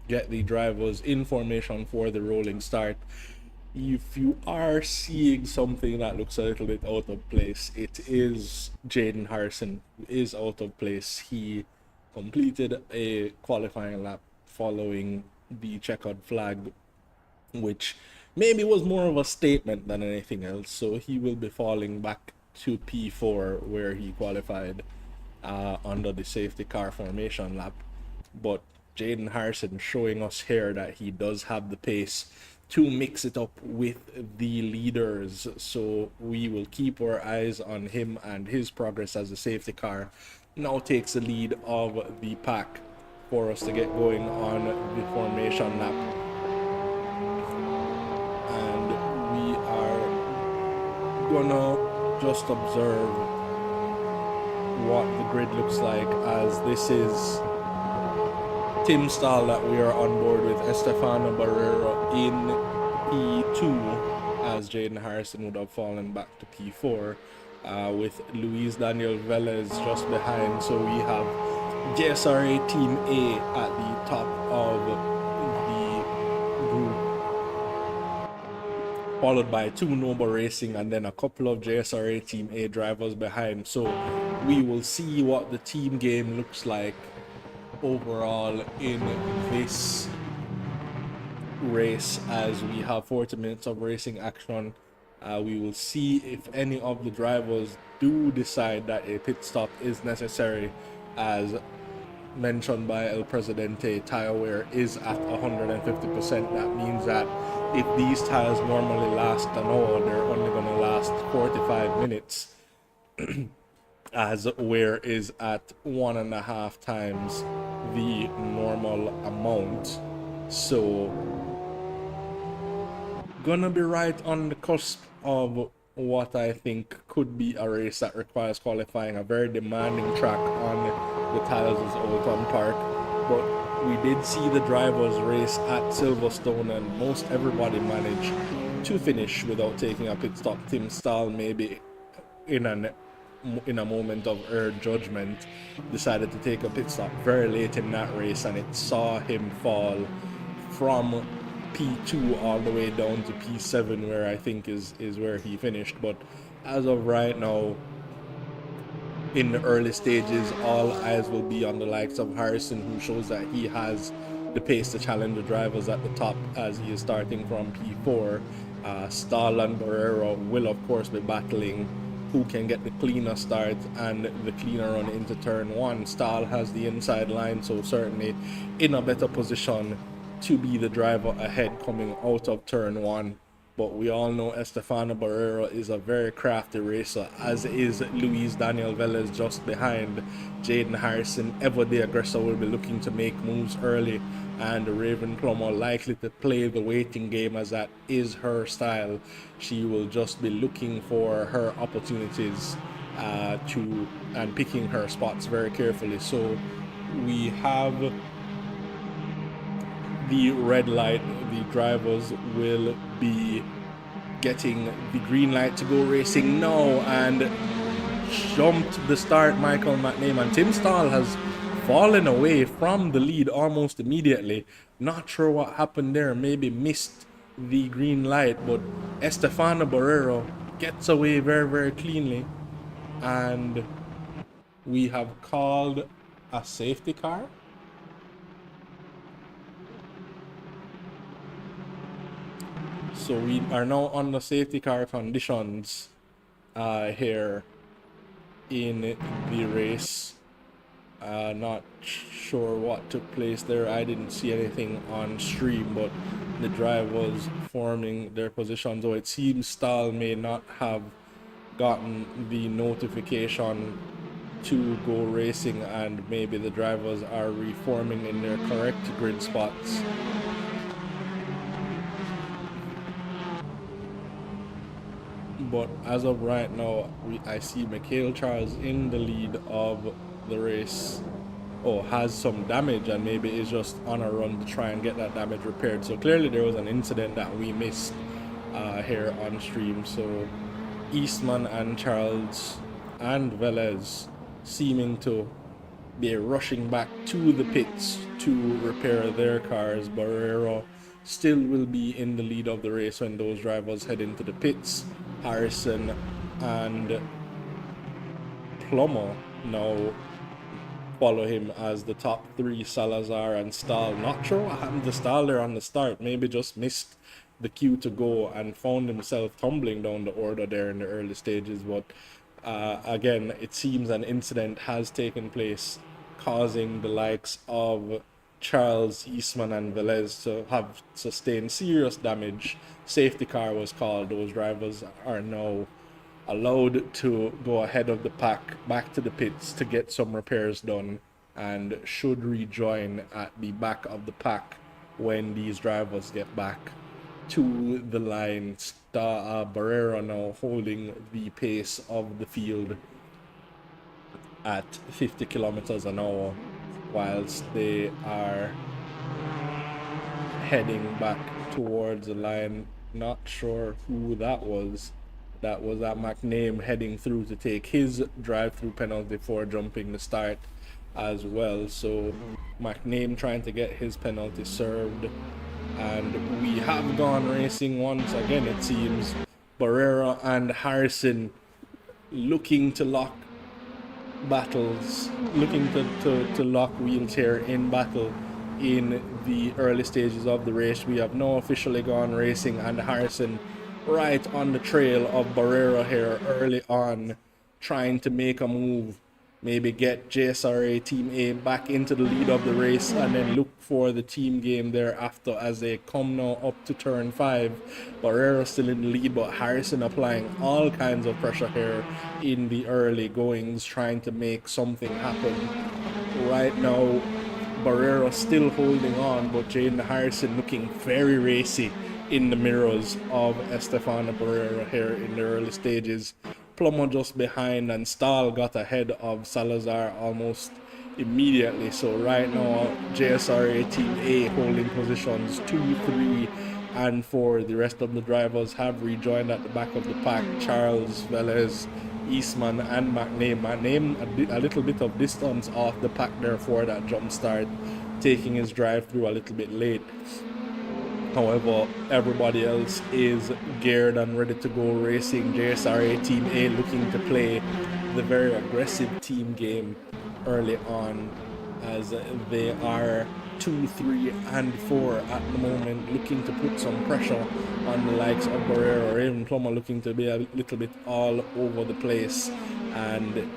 get the drivers in formation for the rolling start. If you are seeing something that looks a little bit out of place, it is Jaden Harrison who is out of place. He completed a qualifying lap following the checkered flag, which maybe was more of a statement than anything else. So he will be falling back to P4 where he qualified under the safety car formation lap. But Jaden Harrison showing us here that he does have the pace to mix it up with the leaders. So we will keep our eyes on him and his progress as the safety car now takes the lead of the pack for us to get going on the formation lap. And we are gonna just observe what the grid looks like, as this is Tim Stahl that we are on board with, Estefano Barrero in P2, as Jaden Harrison would have fallen back to P4, with Luis Daniel Velez just behind. So we have JSRA Team A at the top of the group, followed by 2 Noble Racing and then a couple of JSRA Team A drivers behind. So we will see what the team game looks like overall in this race, as we have 40 minutes of racing action. We will see if any of the drivers do decide that a pit stop is necessary. As mentioned by El Presidente, tire wear is at 150%. That means that if these tires normally last an hour, they're only going to last 45 minutes as wear is at 1.5 times the normal amount. So gonna be right on the cusp of what I think could be a race that requires qualifying. A very demanding track on the tiles is Oulton Park, but we did see the drivers race at Silverstone and most everybody managed to finish without taking a pit stop. Tim Stahl, maybe in a moment of erred judgment, decided to take a pit stop very late in that race, and it saw him fall from P2 all the way down to P7, where I think is where he finished. But as of right now, in the early stages, all eyes will be on the likes of Harrison, who shows that he has the pace to challenge the drivers at the top, as he is starting from P4. Stahl and Barrero will of course be battling who can get the cleaner start and the cleaner run into turn 1. Stahl has the inside line, so certainly in a better position to be the driver ahead coming out of turn 1. But we all know Estefano Barrero is a very crafty racer, as is Luis Daniel Velez just behind. Jaden Harrison, ever the aggressor, will be looking to make moves early, and Ravenplum are likely to play the waiting game, as that is her style. She will just be looking for her opportunities and picking her spots very carefully. So we have the red light, the drivers will be getting the green light to go racing now, and jumped the start Michael McName, and Tim Stahl has fallen away from the lead almost immediately. Not sure what happened there, maybe missed the green light, but Estefano Barrero gets away very, very cleanly, and we have called a safety car. So we are now on the safety car conditions here in the race. Not sure what took place there. I didn't see anything on stream, but the drivers forming their positions. So it seems Stahl may not have gotten the notification to go racing, and maybe the drivers are reforming in their correct grid spots. But as of right now, I see Mikhail Charles in the lead of the race. Oh, has some damage, and maybe is just on a run to try and get that damage repaired. So clearly there was an incident that we missed here on stream. So Eastman and Charles and Velez seeming to be rushing back to the pits to repair their cars. Barrero still will be in the lead of the race when those drivers head into the pits. Harrison and Plummer now follow him as the top three. Salazar and Stahl. Not sure what happened to Stahl there on the start. Maybe just missed the cue to go and found himself tumbling down the order there in the early stages. But again, it seems an incident has taken place, causing the likes of Charles, Eastman and Velez to have sustained serious damage. Safety car was called. Those drivers are now allowed to go ahead of the pack back to the pits to get some repairs done, and should rejoin at the back of the pack when these drivers get back to the line. Barrera now holding the pace of the field at 50 kilometers an hour whilst they are heading back towards the line. Not sure who that was. That was at McName heading through to take his drive-through penalty for jumping the start as well. So McName trying to get his penalty served, and we have gone racing once again, it seems. Barrera and Harrison looking to lock battles, looking to lock wheels here in battle in the early stages of the race. We have now officially gone racing, and Harrison right on the trail of Barrera here early on, trying to make a move, maybe get JSRA Team A back into the lead of the race, and then look for the team game thereafter as they come now up to turn 5. Barrera still in the lead, but Harrison applying all kinds of pressure here in the early goings, trying to make something happen. Right now, Barrera still holding on, but Jaden Harrison looking very racy in the mirrors of Estefano Barrera here in the early stages. Plummer just behind, and Stahl got ahead of Salazar almost immediately. So right now, JSRA Team A holding positions 2, 3, and 4. The rest of the drivers have rejoined at the back of the pack. Charles, Velez, Eastman, and McName. McName a little bit of distance off the pack there for that jump start, taking his drive through a little bit late. However, everybody else is geared and ready to go racing. JSRA Team A looking to play the very aggressive team game early on, as they are 2, 3, and 4 at the moment, looking to put some pressure on the likes of Barrera or even Plummer, looking to be a little bit all over the place, and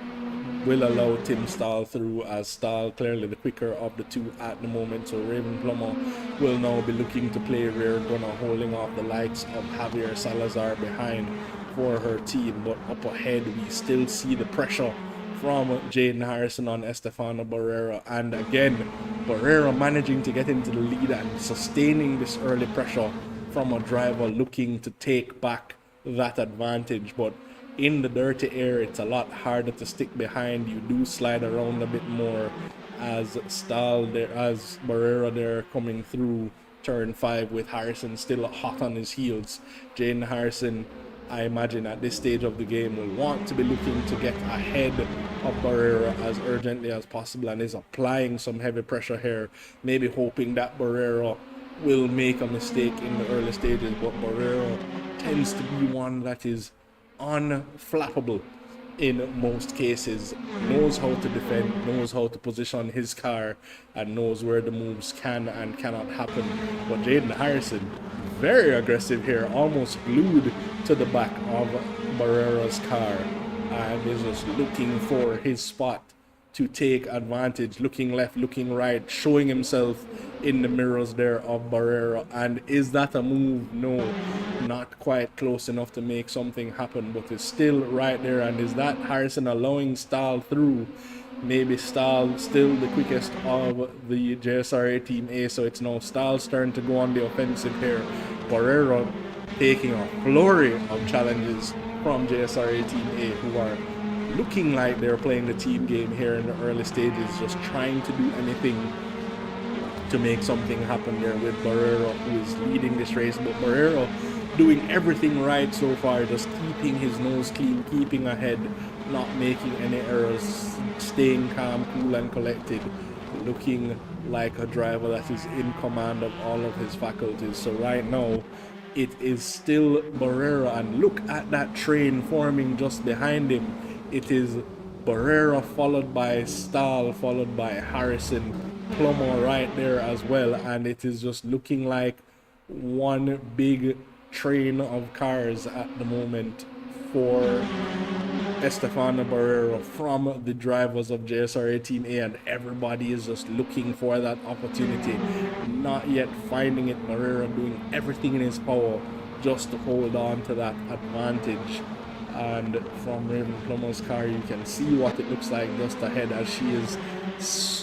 will allow Tim Stahl through, as Stahl clearly the quicker of the two at the moment. So Raven Plummer will now be looking to play rear gunner, holding off the likes of Javier Salazar behind for her team. But up ahead, we still see the pressure from Jaden Harrison on Estefano Barrera, and again Barrera managing to get into the lead and sustaining this early pressure from a driver looking to take back that advantage. But in the dirty air, it's a lot harder to stick behind. You do slide around a bit more, as Stahl there, as Barrera there coming through turn 5 with Harrison still hot on his heels. Jaden Harrison, I imagine at this stage of the game, will want to be looking to get ahead of Barrera as urgently as possible, and is applying some heavy pressure here, maybe hoping that Barrera will make a mistake in the early stages. But Barrera tends to be one that is unflappable in most cases, knows how to defend, knows how to position his car, and knows where the moves can and cannot happen. But Jaden Harrison, very aggressive here, almost glued to the back of Barrera's car, and is just looking for his spot to take advantage, looking left, looking right, showing himself in the mirrors there of Barrera. And is that a move? No, not quite close enough to make something happen, but it's still right there. And is that Harrison allowing Stahl through? Maybe Stahl still the quickest of the JSRA Team A, so it's now Stahl's turn to go on the offensive here. Barrera taking a flurry of challenges from JSRA Team A, who are looking like they're playing the team game here in the early stages, just trying to do anything to make something happen there with Barrera, who is leading this race. But Barrera doing everything right so far, just keeping his nose clean, keeping ahead, not making any errors, staying calm, cool and collected, looking like a driver that is in command of all of his faculties. So right now it is still Barrera, and look at that train forming just behind him. It is Barrera followed by Stahl, followed by Harrison, Plummer right there as well, and it is just looking like one big train of cars at the moment for Estefano Barrera from the drivers of JSRA Team A, and everybody is just looking for that opportunity, not yet finding it. Barrera doing everything in his power just to hold on to that advantage. And from Raven Plummer's car, you can see what it looks like just ahead, as she is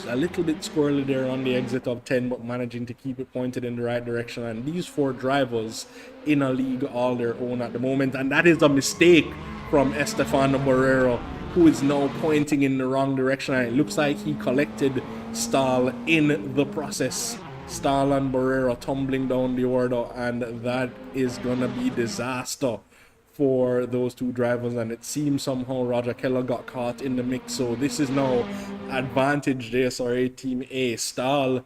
a little bit squirrely there on the exit of 10, but managing to keep it pointed in the right direction. And these four drivers in a league all their own at the moment, and that is a mistake from Estefano Barrera, who is now pointing in the wrong direction, and it looks like he collected Stahl in the process. Stahl and Barrera tumbling down the order, and that is gonna be disaster for those two drivers. And it seems somehow Roger Keller got caught in the mix, so this is now advantage JSRA Team A. Stahl,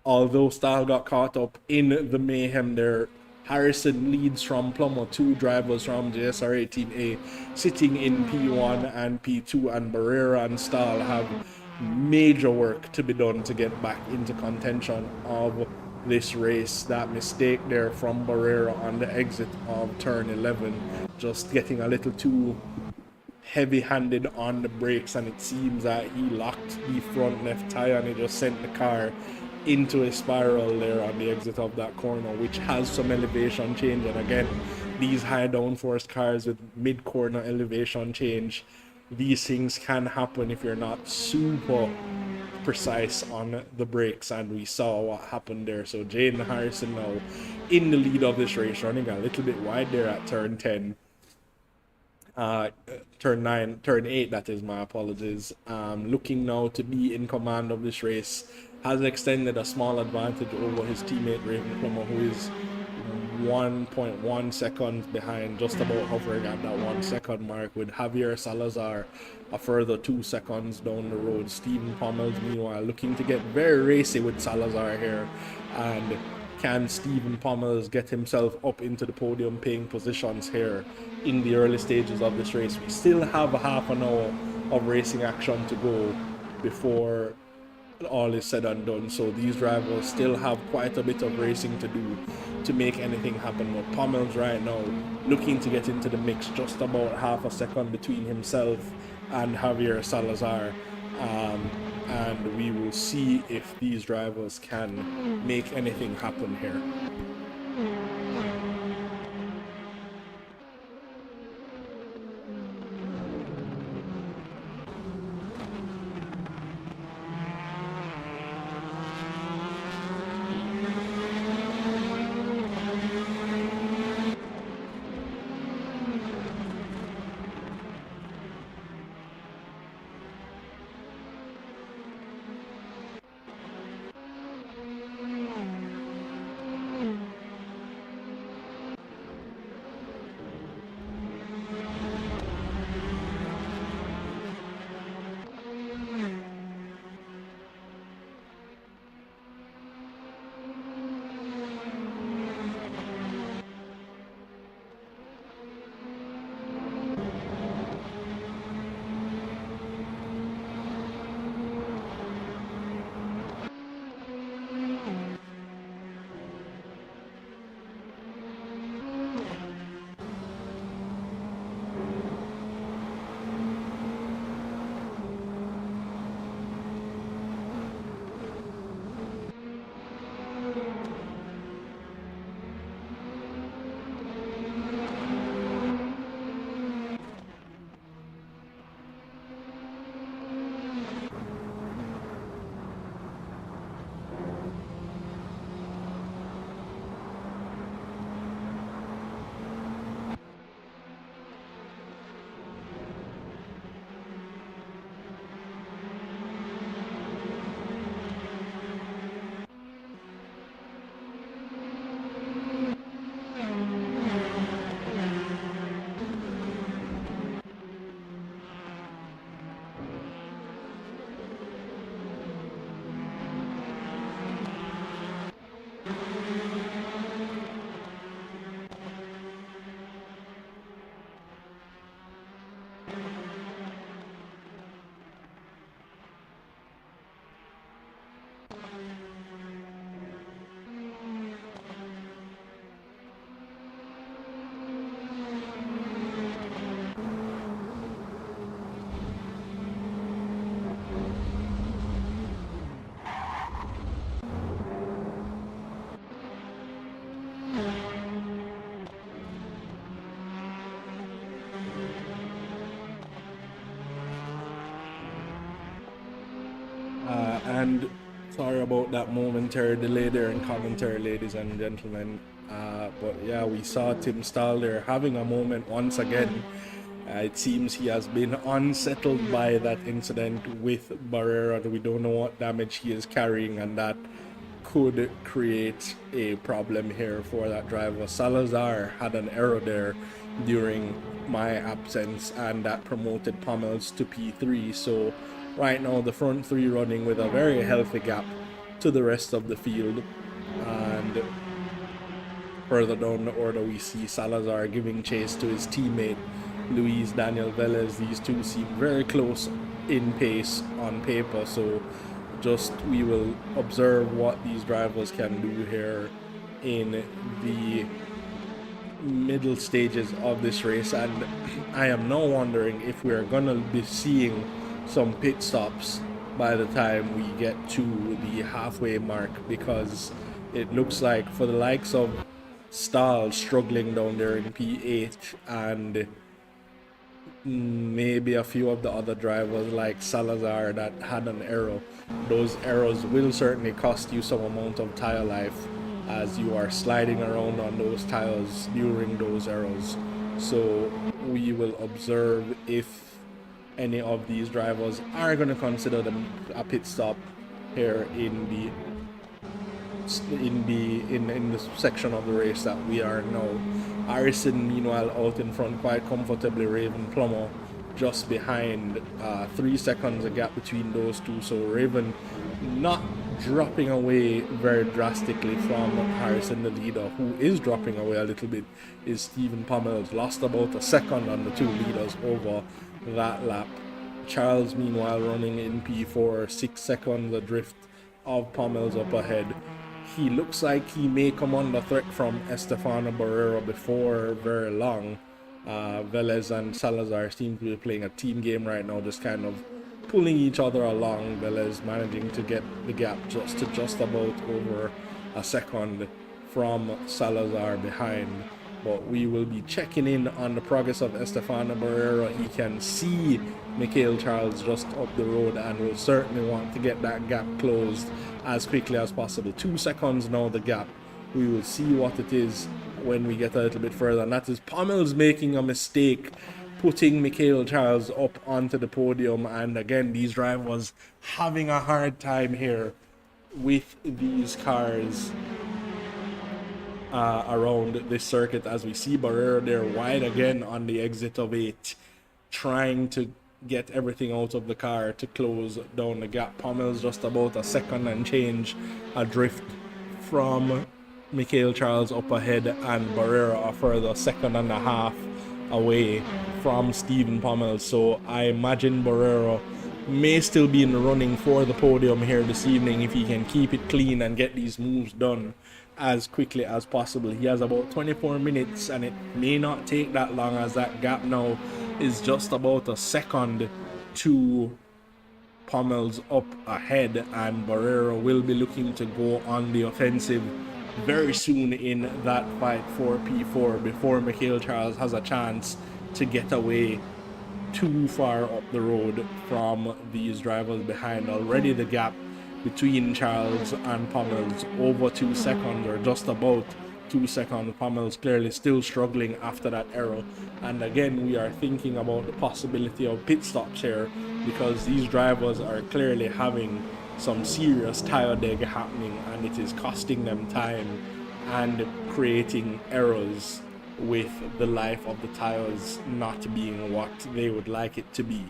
although Stahl got caught up in the mayhem there, Harrison leads from Plummer, two drivers from JSRA Team A sitting in P1 and P2, and Barrera and Stahl have major work to be done to get back into contention of this race. That mistake there from Barrera on the exit of turn 11, just getting a little too heavy-handed on the brakes, and it seems that he locked the front left tire and it just sent the car into a spiral there on the exit of that corner, which has some elevation change. And again, these high downforce cars with mid-corner elevation change, these things can happen if you're not super precise on the brakes, and we saw what happened there. So Jaden Harrison now in the lead of this race, running a little bit wide there at turn 10. Turn 8, that is, my apologies. Looking now to be in command of this race, has extended a small advantage over his teammate Raven Plummer, who is 1.1 seconds behind, just about hovering at that 1 second mark, with Javier Salazar a further 2 seconds down the road. Stephen Pommels, meanwhile, looking to get very racy with Salazar here. And can Stephen Pommels get himself up into the podium paying positions here in the early stages of this race? We still have a half an hour of racing action to go before all is said and done, so these drivers still have quite a bit of racing to do to make anything happen. But Pommels right now looking to get into the mix, just about half a second between himself and Javier Salazar, and we will see if these drivers can make anything happen here. And sorry about that momentary delay there in commentary, ladies and gentlemen. But yeah, we saw Tim Stahl there having a moment once again. It seems he has been unsettled by that incident with Barrera. We don't know what damage he is carrying, and that could create a problem here for that driver. Salazar had an error there during my absence, and that promoted Pommels to P3. So right now the front three running with a very healthy gap to the rest of the field. And further down the order we see Salazar giving chase to his teammate Luis Daniel Velez. These two seem very close in pace on paper, so just we will observe what these drivers can do here in the middle stages of this race. And I am now wondering if we are gonna be seeing some pit stops by the time we get to the halfway mark, because it looks like for the likes of Stahl struggling down there in P8 and maybe a few of the other drivers like Salazar that had an error, those errors will certainly cost you some amount of tire life as you are sliding around on those tires during those errors. So we will observe if any of these drivers are going to consider a pit stop here in the section of the race that we are now. Harrison meanwhile out in front quite comfortably. Raven Plummer just behind, 3 seconds a gap between those two, so Raven not dropping away very drastically from Harrison. The leader who is dropping away a little bit is Stephen Pommels, lost about a second on the two leaders over that lap. Charles meanwhile running in P4, 6 seconds adrift of Pommels up ahead. He looks like he may come under threat from Estefano Barrera before very long. Velez and Salazar seem to be playing a team game right now, just kind of pulling each other along. Velez managing to get the gap just about over a second from Salazar behind. But we will be checking in on the progress of Estefano Barrera. He can see Mikhail Charles just up the road and will certainly want to get that gap closed as quickly as possible. 2 seconds now the gap. We will see what it is when we get a little bit further, and that is Pommels making a mistake, putting Mikhail Charles up onto the podium. And again, these drivers having a hard time here with these cars around this circuit, as we see Barrera there wide again on the exit of 8, trying to get everything out of the car to close down the gap. Pommels just about a second and change adrift from Mikhail Charles up ahead, and Barrera a further second and a half away from Stephen Pommels. So I imagine Barrera may still be in the running for the podium here this evening if he can keep it clean and get these moves done as quickly as possible. He has about 24 minutes, and it may not take that long, as that gap now is just about a second to Pommels up ahead, and Barrera will be looking to go on the offensive very soon in that fight for P4 before Mikhail Charles has a chance to get away too far up the road from these drivers behind. Already the gap between Charles and Pommels over 2 seconds, or just about 2 seconds. Pommels clearly still struggling after that error, and again we are thinking about the possibility of pit stops here, because these drivers are clearly having some serious tire deg happening, and it is costing them time and creating errors with the life of the tires not being what they would like it to be.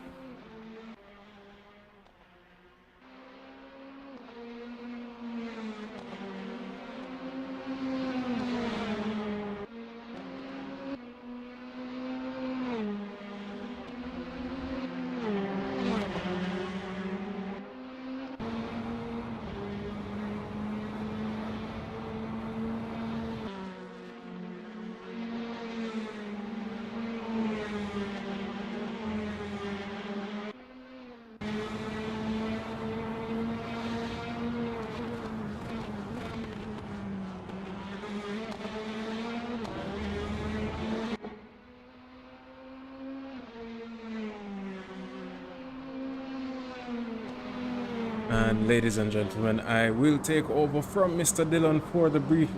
And ladies and gentlemen, I will take over from Mr. Dillon for the brief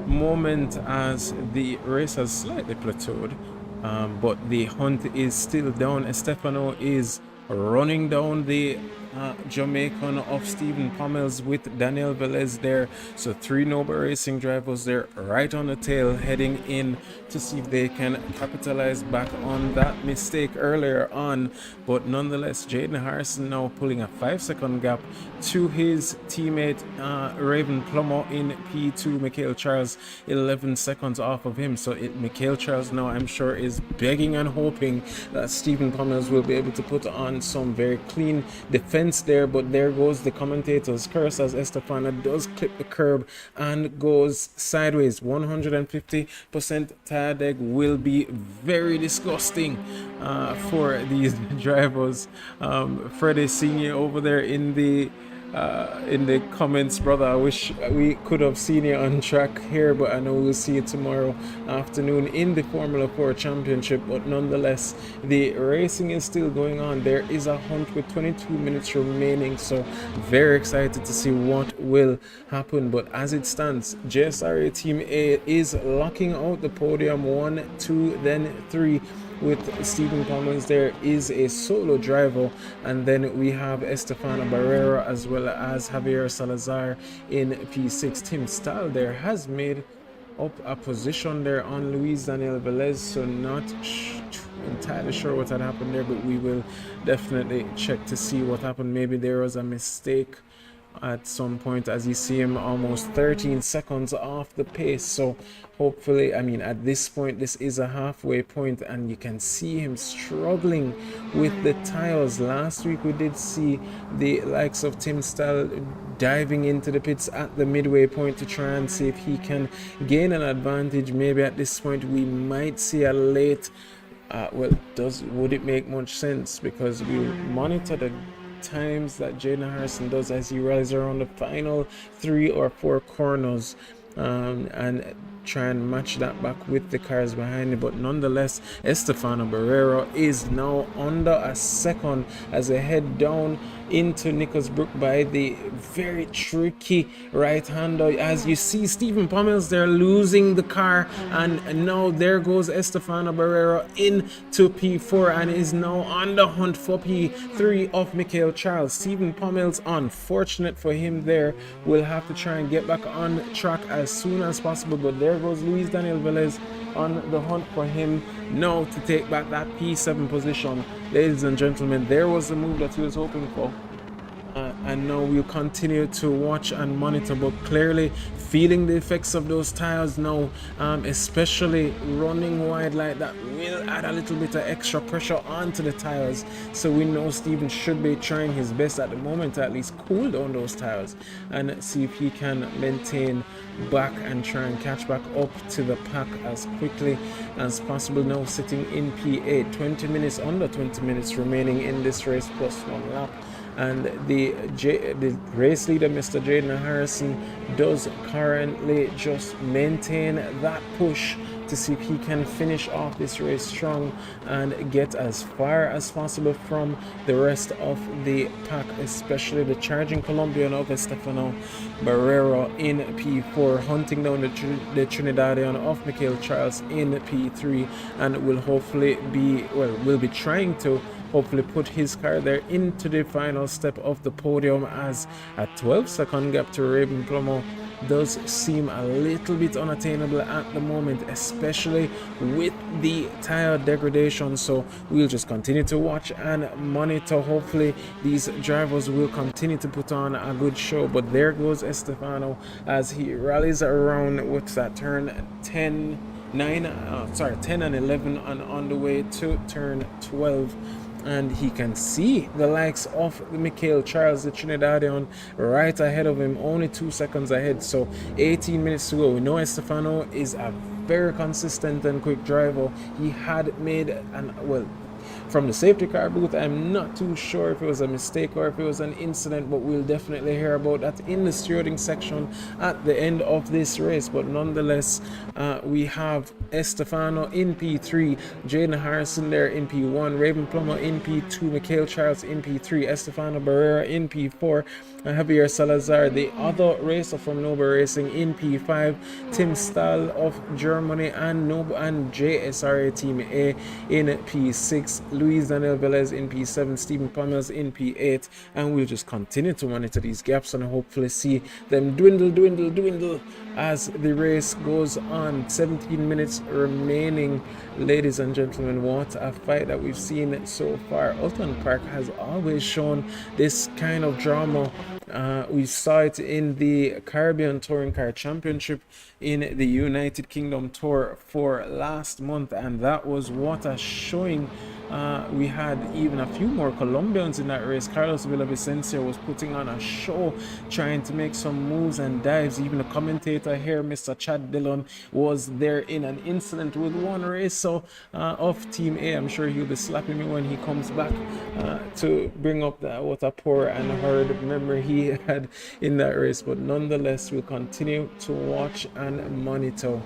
moment as the race has slightly plateaued, but the hunt is still down. Estefano is running down the Jamaican of Stephen Pommels with Daniel Velez there. So 3 Noble Racing drivers there right on the tail, heading in to see if they can capitalize back on that mistake earlier on. But nonetheless, Jaden Harrison now pulling a 5-second gap to his teammate Raven Plummer in P2. Mikhail Charles 11 seconds off of him. So Mikhail Charles now, I'm sure, is begging and hoping that Stephen Pommels will be able to put on some very clean defense there. But there goes the commentator's curse as Estefano does clip the curb and goes sideways. 150% tire deck will be very disgusting for these drivers. Freddie Senior over there in the comments, brother, I wish we could have seen you on track here, but I know we'll see you tomorrow afternoon in the Formula 4 Championship. But nonetheless, the racing is still going on. There is a hunt with 22 minutes remaining, so very excited to see what will happen. But as it stands, JSRA Team A is locking out the podium. 1, 2, then 3. With Stephen Pommels there is a solo driver, and then we have Estefano Barrera as well as Javier Salazar in P6. Tim Stahl there has made up a position there on Luis Daniel Velez, so not entirely sure what had happened there, but we will definitely check to see what happened. Maybe there was a mistake at some point, as you see him almost 13 seconds off the pace. So hopefully, I mean, at this point, this is a halfway point, and you can see him struggling with the tires. Last week we did see the likes of Tim Stahl diving into the pits at the midway point to try and see if he can gain an advantage. Maybe at this point we might see a late would it make much sense, because we monitor the times that Jaden Harrison does as he rides around the final 3 or 4 corners, and try and match that back with the cars behind it. But nonetheless, Estefano Barrera is now under a second as they head down into Nicholsbrook by the very tricky right-hander. As you see, Stephen Pommels there losing the car, and now there goes Estefano Barrera into P4 and is now on the hunt for P3 of Mikhail Charles. Stephen Pommels, unfortunate for him there, will have to try and get back on track as soon as possible. But there goes Luis Daniel Velez on the hunt for him now to take back that P7 position. Ladies and gentlemen, there was the move that he was hoping for. And now we'll continue to watch and monitor, but clearly feeling the effects of those tires now, especially running wide like that will add a little bit of extra pressure onto the tires. So we know Steven should be trying his best at the moment to at least cool down those tires and see if he can maintain back and try and catch back up to the pack as quickly as possible. Now sitting in P8, 20 minutes, under 20 minutes remaining in this race plus 1 lap. And the race leader, Mr. Jaden Harrison, does currently just maintain that push to see if he can finish off this race strong and get as far as possible from the rest of the pack, especially the charging Colombian of Estefano Barrera in P4, hunting down the Trinidadian of Mikhail Charles in P3, and will hopefully will be trying to hopefully put his car there into the final step of the podium, as a 12-second gap to Raven Plummer does seem a little bit unattainable at the moment, especially with the tire degradation. So we'll just continue to watch and monitor. Hopefully these drivers will continue to put on a good show. But there goes Estefano as he rallies around, what's that, turn 10 and 11, and on the way to turn 12. And he can see the likes of Mikhail Charles, the Trinidadian, right ahead of him, only 2 seconds ahead. So 18 minutes to go. We know Estefano is a very consistent and quick driver. He had made from the safety car booth. I'm not too sure if it was a mistake or if it was an incident, but we'll definitely hear about that in the stewarding section at the end of this race. But nonetheless, we have Estefano in P3, Jaden Harrison there in P1, Raven Plummer in P2, Mikhail Charles in P3, Estefano Barrera in P4, Javier Salazar, the other racer from Nova Racing, in P5, Tim Stahl of Germany and JSRA Team A in P6, Luis Daniel Velez in P7, Stephen Palmers in P8, and we'll just continue to monitor these gaps and hopefully see them dwindle as the race goes on. 17 minutes remaining, ladies and gentlemen. What a fight that we've seen so far. Oulton Park has always shown this kind of drama. We saw it in the Caribbean Touring Car Championship in the United Kingdom Tour for last month, and that was what a showing. We had even a few more Colombians in that race. Carlos Villavicencio was putting on a show, trying to make some moves and dives. Even the commentator here, Mr. Chad Dillon, was there in an incident with one racer of Team A. I'm sure he'll be slapping me when he comes back to bring up that what a poor and hard memory he had in that race. But nonetheless, we'll continue to watch and monitor.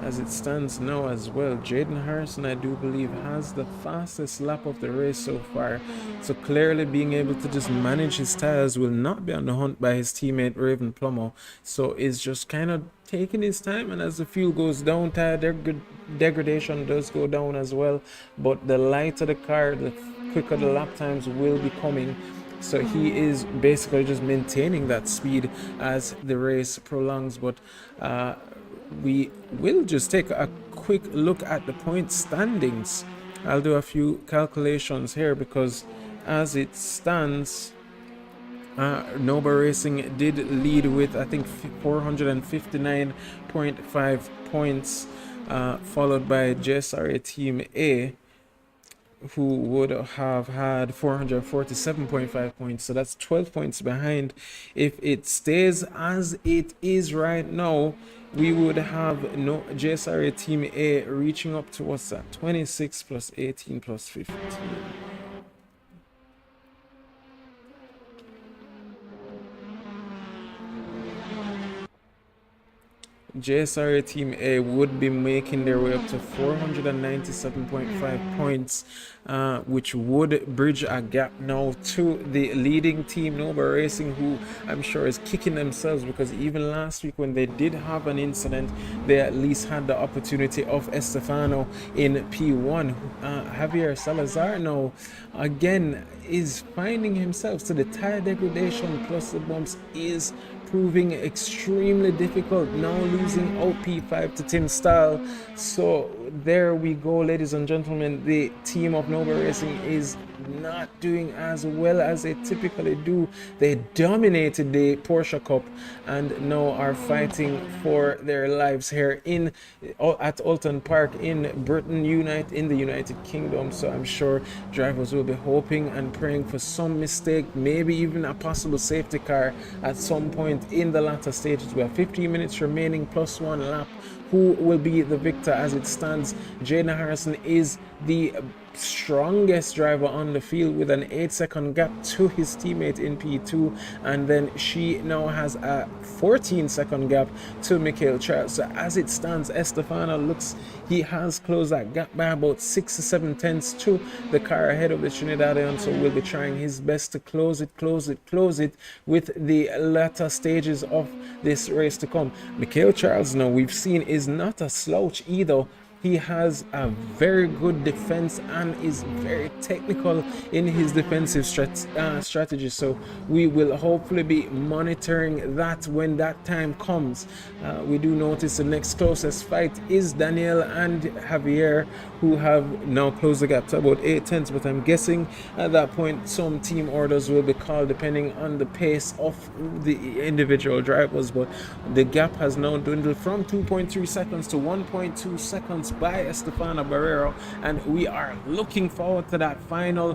As it stands now as well, Jaden Harrison, I do believe, has the fastest lap of the race so far. So clearly being able to just manage his tires, will not be on the hunt by his teammate Raven Plummer. So is just kind of taking his time, and as the fuel goes down, tire degradation does go down as well. But the lighter the car, the quicker the lap times will be coming. So he is basically just maintaining that speed as the race prolongs. But we will just take a quick look at the point standings. I'll do a few calculations here because as it stands, Nova Racing did lead with, I think, 459.5 points, followed by JSRA Team A, who would have had 447.5 points. So that's 12 points behind. If it stays as it is right now, we would have JSRA Team A reaching up to what's that? 26 plus 18 plus 15. JSRA Team A would be making their way up to 497.5 points, which would bridge a gap now to the leading team, Nova Racing, who I'm sure is kicking themselves because even last week when they did have an incident, they at least had the opportunity of Estefano in P1. Javier Salazar now again is finding himself, so the tire degradation plus the bumps is proving extremely difficult, now losing out P5 to Tim Stahl. So there we go, ladies and gentlemen. The team of Nova Racing is not doing as well as they typically do. They dominated the Porsche Cup and now are fighting for their lives here at Oulton Park in Britain, in the United Kingdom. So I'm sure drivers will be hoping and praying for some mistake, maybe even a possible safety car at some point in the latter stages. We have 15 minutes remaining plus one lap. Who will be the victor as it stands? Jaden Harrison is the strongest driver on the field with an 8-second gap to his teammate in P2, and then she now has a 14-second gap to Mikhail Charles. So as it stands, Estefano looks, he has closed that gap by about 6 to 7 tenths to the car ahead of the Trinidadian, so will be trying his best to close it with the latter stages of this race to come. Mikhail Charles, now we've seen, is not a slouch either. He has a very good defense and is very technical in his defensive strategy. So we will hopefully be monitoring that when that time comes. We do notice the next closest fight is Daniel and Javier, who have now closed the gap to about 8 tenths. But I'm guessing at that point some team orders will be called depending on the pace of the individual drivers. But the gap has now dwindled from 2.3 seconds to 1.2 seconds by Estefano Barrero, and we are looking forward to that final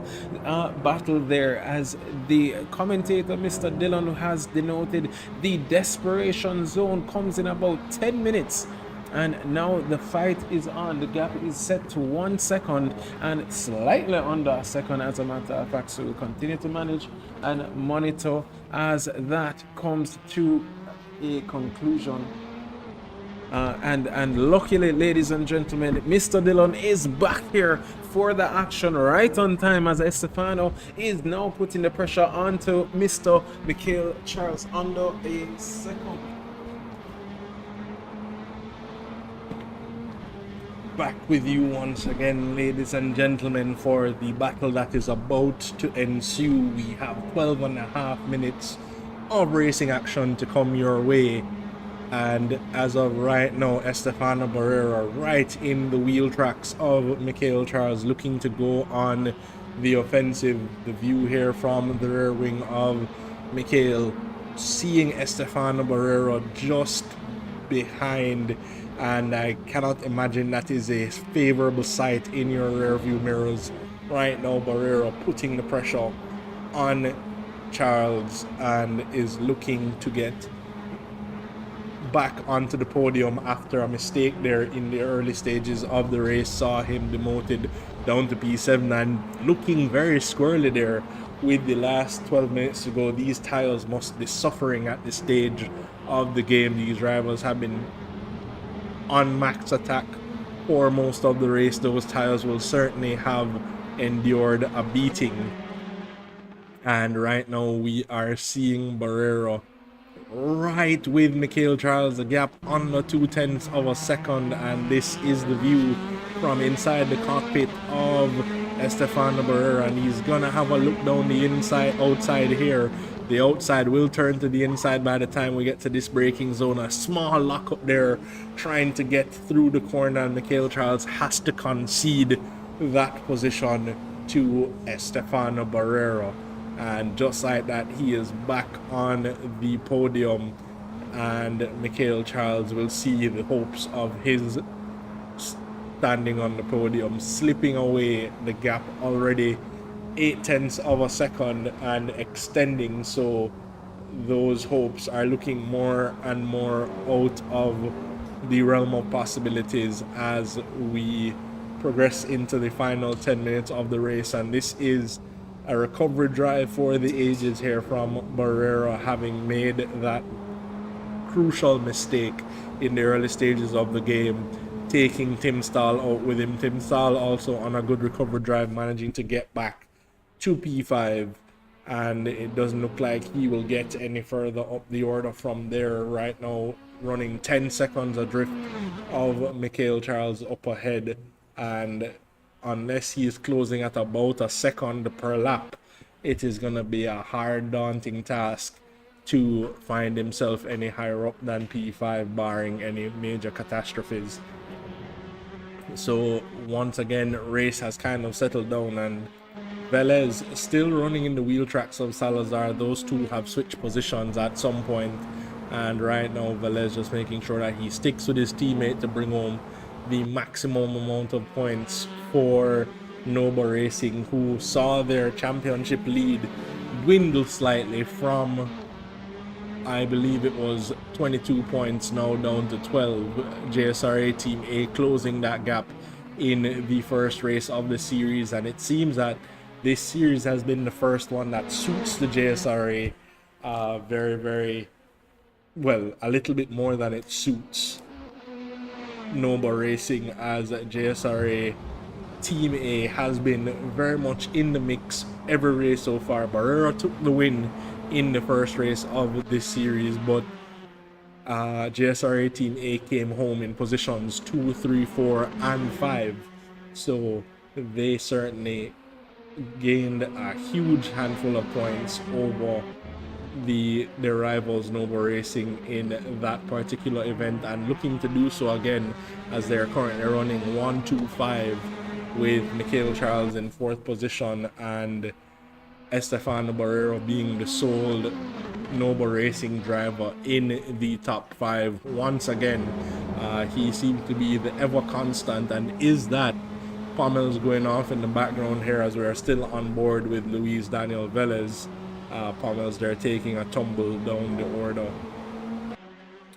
battle there, as the commentator Mr. Dillon has denoted the desperation zone comes in about 10 minutes. And now the fight is on. The gap is set to 1 second and slightly under a second, as a matter of fact. So we'll continue to manage and monitor as that comes to a conclusion. And luckily, ladies and gentlemen, Mr. Dillon is back here for the action right on time, as Estefano is now putting the pressure onto Mr. Michael Charles under a second. Back with you once again, ladies and gentlemen, for the battle that is about to ensue. We have 12.5 minutes of racing action to come your way, and as of right now, Estefano Barrera right in the wheel tracks of Michael Charles, looking to go on the offensive. The view here from the rear wing of Michael, seeing Estefano Barrera just behind, and I cannot imagine that is a favorable sight in your rear view mirrors. Right now, Barrera putting the pressure on Charles and is looking to get back onto the podium after a mistake there in the early stages of the race. Saw him demoted down to P7 and looking very squirrely there with the last 12 minutes to go. These tires must be suffering at this stage of the game. These rivals have been on max attack for most of the race. Those tires will certainly have endured a beating, and right now we are seeing Barrera right with Michael Charles, the gap under 0.2 of a second, and this is the view from inside the cockpit of Estefano Barrera, and he's gonna have a look down the outside here. The outside will turn to the inside by the time we get to this braking zone. A small lock up there trying to get through the corner, and Michael Charles has to concede that position to Estefano Barrera. And just like that, he is back on the podium, and Michael Charles will see the hopes of his standing on the podium slipping away. The gap already 0.8 of a second and extending, so those hopes are looking more and more out of the realm of possibilities as we progress into the final 10 minutes of the race. And this is a recovery drive for the ages here from Barrera, having made that crucial mistake in the early stages of the game, taking Tim Stahl out with him. Tim Stahl also on a good recovery drive, managing to get back to P5, and it doesn't look like he will get any further up the order from there. Right now, running 10 seconds adrift of Michael Charles up ahead, and unless he is closing at about a second per lap, it is going to be a hard, daunting task to find himself any higher up than P5, barring any major catastrophes. So once again, race has kind of settled down, and Velez still running in the wheel tracks of Salazar. Those two have switched positions at some point, and right now Velez just making sure that he sticks with his teammate to bring home the maximum amount of points for Noble Racing, who saw their championship lead dwindle slightly from, I believe it was 22 points, now down to 12. JSRA Team A closing that gap in the first race of the series, and it seems that this series has been the first one that suits the JSRA very, very well, a little bit more than it suits Noble Racing, as JSRA Team A has been very much in the mix every race so far. Barrera took the win in the first race of this series, but JSRA Team A came home in positions 2, 3, 4, and 5, so they certainly gained a huge handful of points over their rivals Noble Racing in that particular event, and looking to do so again, as they are currently running 1-2-5 with Michael Charles in 4th position and Estefano Barrera being the sole Noble Racing driver in the top 5. Once again, He seemed to be the ever constant, and is that Pommel's going off in the background here as we are still on board with Luis Daniel Velez. Pommel's there taking a tumble down the order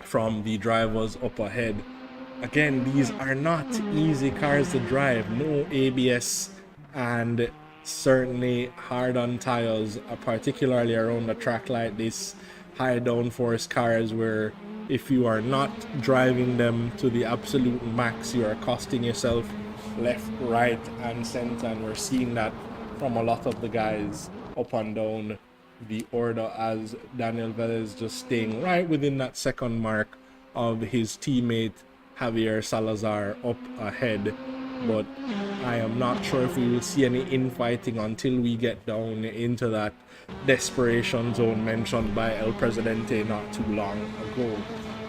from the drivers up ahead. Again, these are not easy cars to drive. No ABS, and certainly hard on tires, particularly around a track like this. High downforce cars where if you are not driving them to the absolute max, you are costing yourself left, right, and center. And we're seeing that from a lot of the guys up and down the order, as Daniel Velez just staying right within that second mark of his teammate Javier Salazar up ahead. But I am not sure if we will see any infighting until we get down into that desperation zone mentioned by El Presidente not too long ago.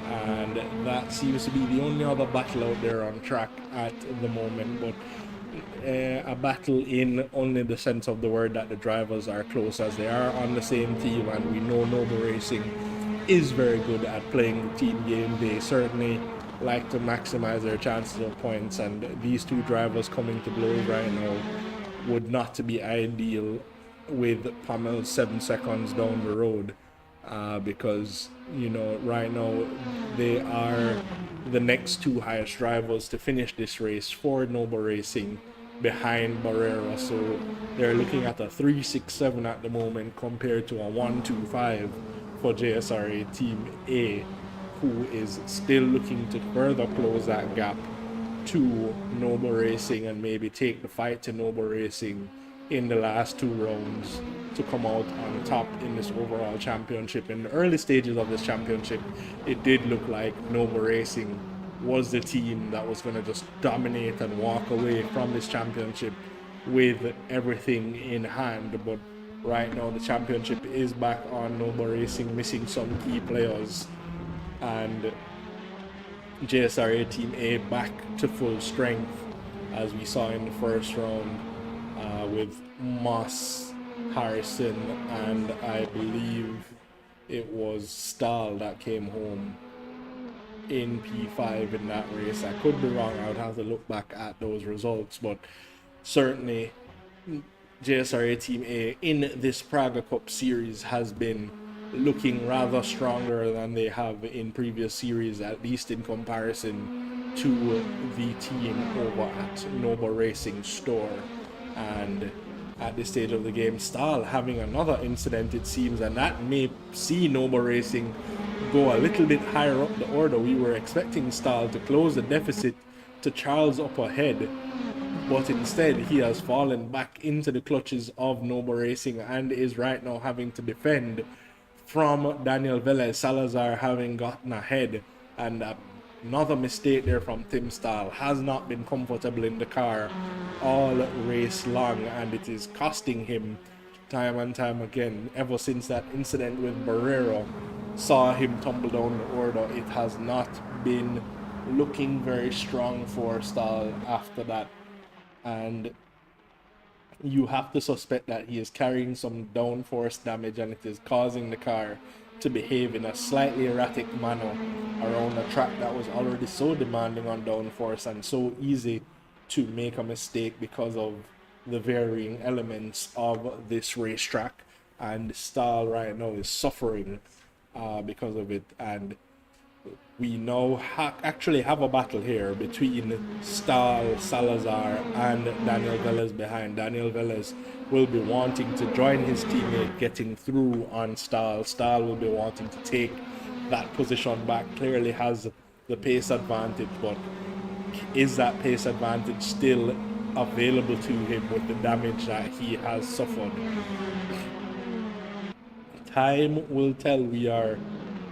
And that seems to be the only other battle out there on track at the moment. But a battle in only the sense of the word that the drivers are close, as they are on the same team, and we know Noble Racing is very good at playing the team game. They certainly like to maximize their chances of points, and these two drivers coming to blows right now would not to be ideal with Pommel 7 seconds down the road, because you know right now they are the next two highest drivers to finish this race for Noble Racing behind Barrera. So they're looking at a 3.67 at the moment compared to a 1.25 for JSRA Team A, who is still looking to further close that gap to Noble Racing and maybe take the fight to Noble Racing in the last two rounds to come out on top in this overall championship. In the early stages of this championship, it did look like Noble Racing was the team that was going to just dominate and walk away from this championship with everything in hand. But right now the championship is back on Noble Racing, missing some key players, and JSRA Team A back to full strength, as we saw in the first round with Moss, Harrison, and I believe it was Stahl that came home in P5 in that race. I could be wrong, I would have to look back at those results, but certainly JSRA Team A in this Praga Cup series has been looking rather stronger than they have in previous series, at least in comparison to the team over at Noble Racing Store. And at this stage of the game, Stahl having another incident, it seems, and that may see Noble Racing go a little bit higher up the order. We were expecting Stahl to close the deficit to Charles up ahead, but instead he has fallen back into the clutches of Noble Racing and is right now having to defend from Daniel Velez. Salazar having gotten ahead, and another mistake there from Tim Stahl. Has not been comfortable in the car all race long, and it is costing him time and time again. Ever since that incident with Barrero saw him tumble down the order, it has not been looking very strong for Stahl after that, and you have to suspect that he is carrying some downforce damage, and it is causing the car to behave in a slightly erratic manner around a track that was already so demanding on downforce and so easy to make a mistake because of the varying elements of this racetrack. And Stahl right now is suffering because of it, and we now actually have a battle here between Stahl, Salazar, and Daniel Velez behind. Daniel Velez will be wanting to join his teammate getting through on Stahl. Stahl will be wanting to take that position back, clearly has the pace advantage, but is that pace advantage still available to him with the damage that he has suffered? Time will tell. We are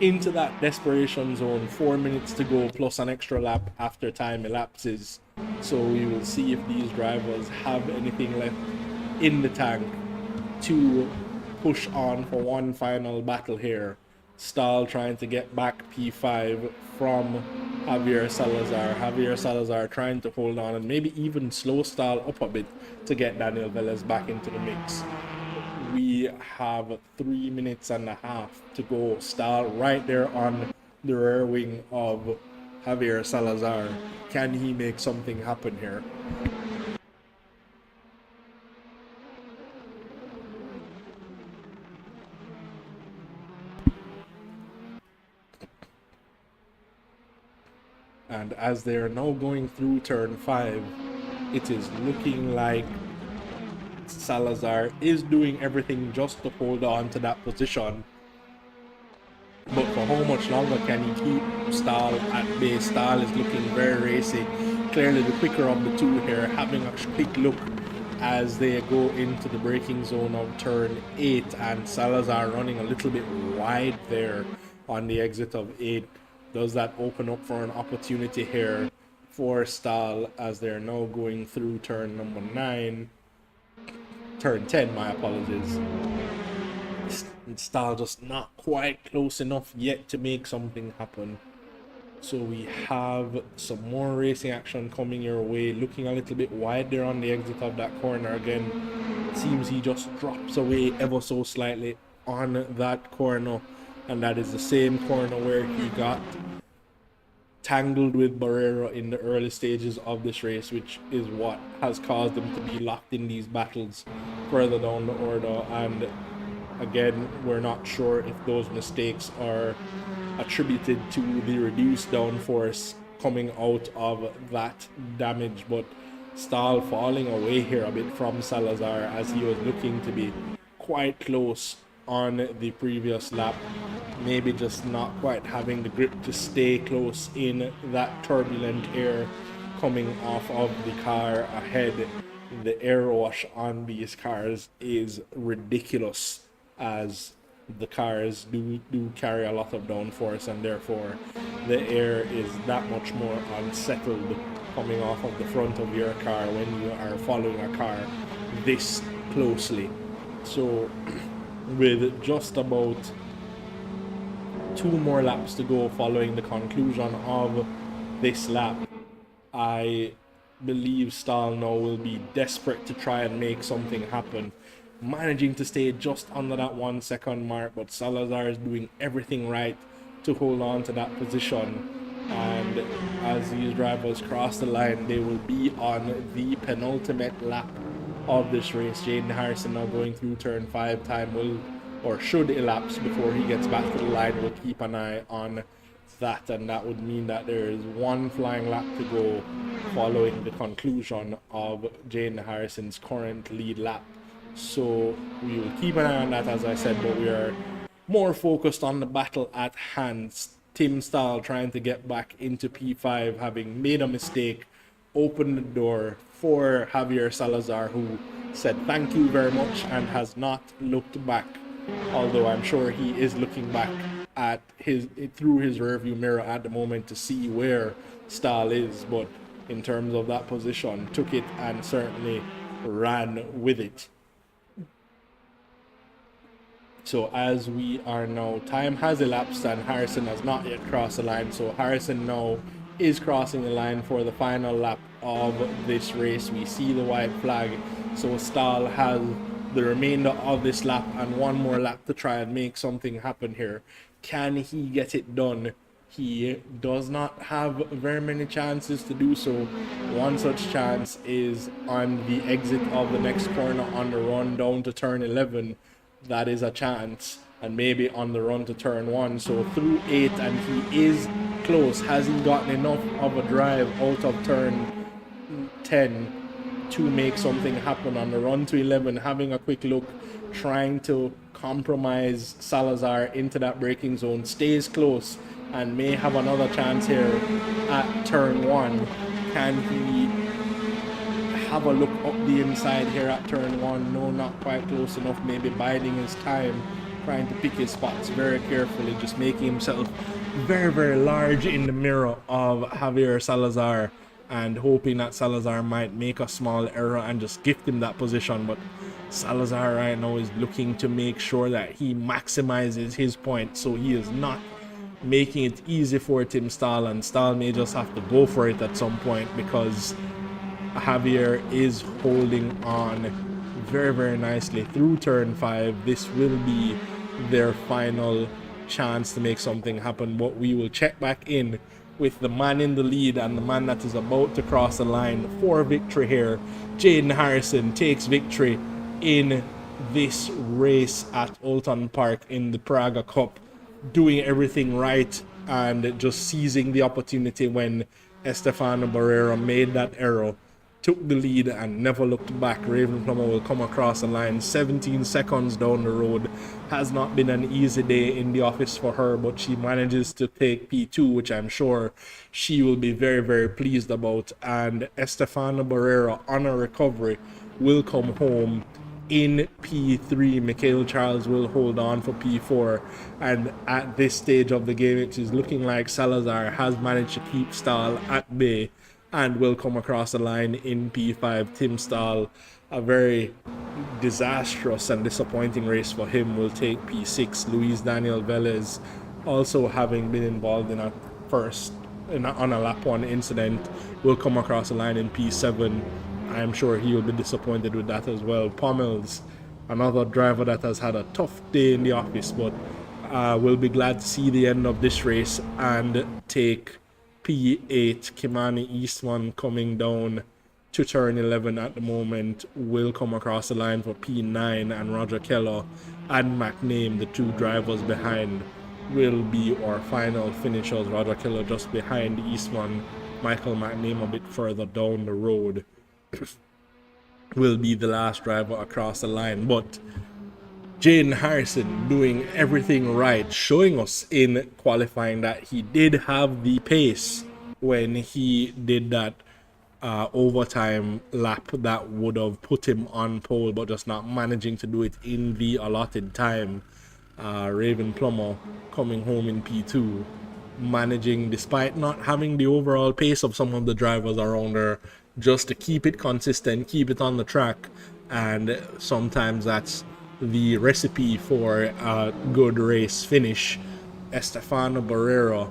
into that desperation zone, 4 minutes to go plus an extra lap after time elapses, so we will see if these drivers have anything left in the tank to push on for one final battle here. Stahl trying to get back P5 from Javier Salazar. Javier Salazar trying to hold on and maybe even slow Stahl up a bit to get Daniel Velez back into the mix. We have 3 minutes and a half to go. Stahl right there on the rear wing of Javier Salazar. Can he make something happen here? And as they are now going through turn 5, it is looking like Salazar is doing everything just to hold on to that position. But for how much longer can he keep Stahl at bay? Stahl is looking very racy. Clearly the quicker of the two here, having a quick look as they go into the braking zone of turn 8, and Salazar running a little bit wide there on the exit of 8. Does that open up for an opportunity here for Stahl as they're now going through turn number 9? Turn 10, my apologies. Stahl just not quite close enough yet to make something happen. So we have some more racing action coming your way. Looking a little bit wide there on the exit of that corner again. It seems he just drops away ever so slightly on that corner. And that is the same corner where he got tangled with Barrera in the early stages of this race, which is what has caused them to be locked in these battles further down the order. And again, we're not sure if those mistakes are attributed to the reduced downforce coming out of that damage, but Stahl falling away here a bit from Salazar as he was looking to be quite close on the previous lap. Maybe just not quite having the grip to stay close in that turbulent air coming off of the car ahead. The air wash on these cars is ridiculous, as the cars do carry a lot of downforce, and therefore the air is that much more unsettled coming off of the front of your car when you are following a car this closely. So with just about 2 more laps to go following the conclusion of this lap, I believe Stahl now will be desperate to try and make something happen, managing to stay just under that 1 second mark, but Salazar is doing everything right to hold on to that position. And as these drivers cross the line, they will be on the penultimate lap of this race. Jaden Harrison now going through turn 5. Time will, or should, elapse before he gets back to the line. We'll keep an eye on that, and that would mean that there is 1 flying lap to go following the conclusion of Jaden Harrison's current lead lap. So we will keep an eye on that, as I said, but we are more focused on the battle at hand. Tim Stahl trying to get back into P5, having made a mistake, opened the door for Javier Salazar, who said thank you very much and has not looked back, although I'm sure he is looking back at through his rearview mirror at the moment to see where Stahl is. But in terms of that position, took it and certainly ran with it. So as we are now, time has elapsed and Harrison has not yet crossed the line. So Harrison now is crossing the line for the final lap of this race. We see the white flag. So Stahl has the remainder of this lap and 1 more lap to try and make something happen here. Can he get it done? He does not have very many chances to do so. One such chance is on the exit of the next corner on the run down to turn 11. That is a chance, and maybe on the run to turn 1. So through 8, and he is close. Has he gotten enough of a drive out of turn 10 to make something happen on the run to 11? Having a quick look, trying to compromise Salazar into that braking zone, stays close and may have another chance here at turn 1. Can he have a look up the inside here at turn 1? No, not quite close enough. Maybe biding his time, trying to pick his spots very carefully, just making himself very, very large in the mirror of Javier Salazar and hoping that Salazar might make a small error and just gift him that position. But Salazar right now is looking to make sure that he maximizes his point, so he is not making it easy for Tim Stahl, and Stahl may just have to go for it at some point because Javier is holding on very, very nicely through turn 5. This will be their final chance to make something happen, but we will check back in with the man in the lead and the man that is about to cross the line for victory here. Jaden Harrison takes victory in this race at Oulton Park in the Praga Cup, doing everything right and just seizing the opportunity when Estefano Barrera made that error, took the lead and never looked back. Raven Plummer will come across the line 17 seconds down the road. Has not been an easy day in the office for her, but she manages to take P2, which I'm sure she will be very, very pleased about. And Estefano Barrera, on a recovery, will come home in P3. Mikhail Charles will hold on for P4, and at this stage of the game it is looking like Salazar has managed to keep Stahl at bay and will come across the line in P5. Tim Stahl, a very disastrous and disappointing race for him, will take P6. Luis Daniel Velez, also having been involved in on a lap 1 incident, will come across the line in P7. I'm sure he will be disappointed with that as well. Pommels, another driver that has had a tough day in the office, but will be glad to see the end of this race and take P8. Kimani Eastman, coming down to turn 11 at the moment, will come across the line for P9, and Roger Keller and McName, the two drivers behind, will be our final finishers. Roger Keller just behind Eastman, Michael McName a bit further down the road will be the last driver across the line. But Jaden Harrison doing everything right, showing us in qualifying that he did have the pace when he did that overtime lap that would have put him on pole, but just not managing to do it in the allotted time. Raven Plummer coming home in P2, managing, despite not having the overall pace of some of the drivers around her, just to keep it consistent, keep it on the track. And sometimes that's the recipe for a good race finish. Estefano Barrera,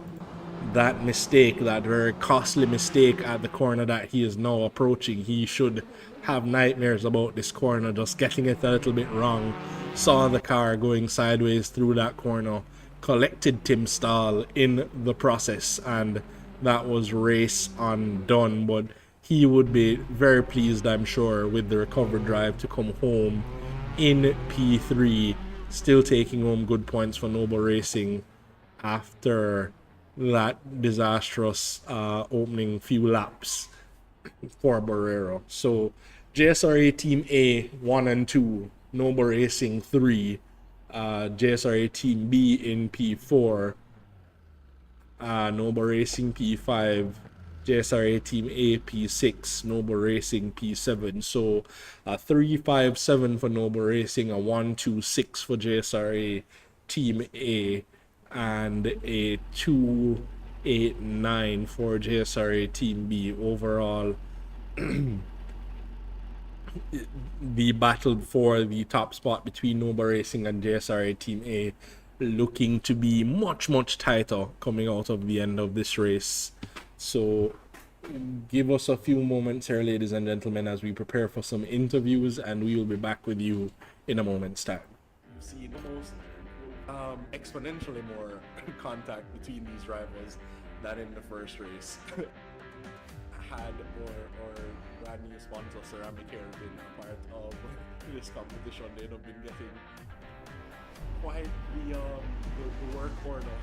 that mistake, that very costly mistake at the corner that he is now approaching, he should have nightmares about this corner, just getting it a little bit wrong. Saw the car going sideways through that corner, collected Tim Stahl in the process, and that was race undone. But he would be very pleased, I'm sure, with the recovery drive to come home in P3, still taking home good points for Noble Racing after that disastrous opening few laps for Barrera. So JSRA Team A 1 and 2, Noble Racing 3, JSRA Team B in P4, Noble Racing P5, JSRA Team A P6, Noble Racing P7. So 3-5-7 for Noble Racing, a 1-2-6 for JSRA Team A, and a 2-8-9 for JSRA Team B. Overall, the battle for the top spot between Noble Racing and JSRA Team A looking to be much, much tighter coming out of the end of this race. So give us a few moments here, ladies and gentlemen, as we prepare for some interviews, and we will be back with you in a moment's time. You've seen almost exponentially more contact between these rivals than in the first race. Had or brand new sponsor Ceramic Hair been a part of this competition, they'd have been getting quite the work order.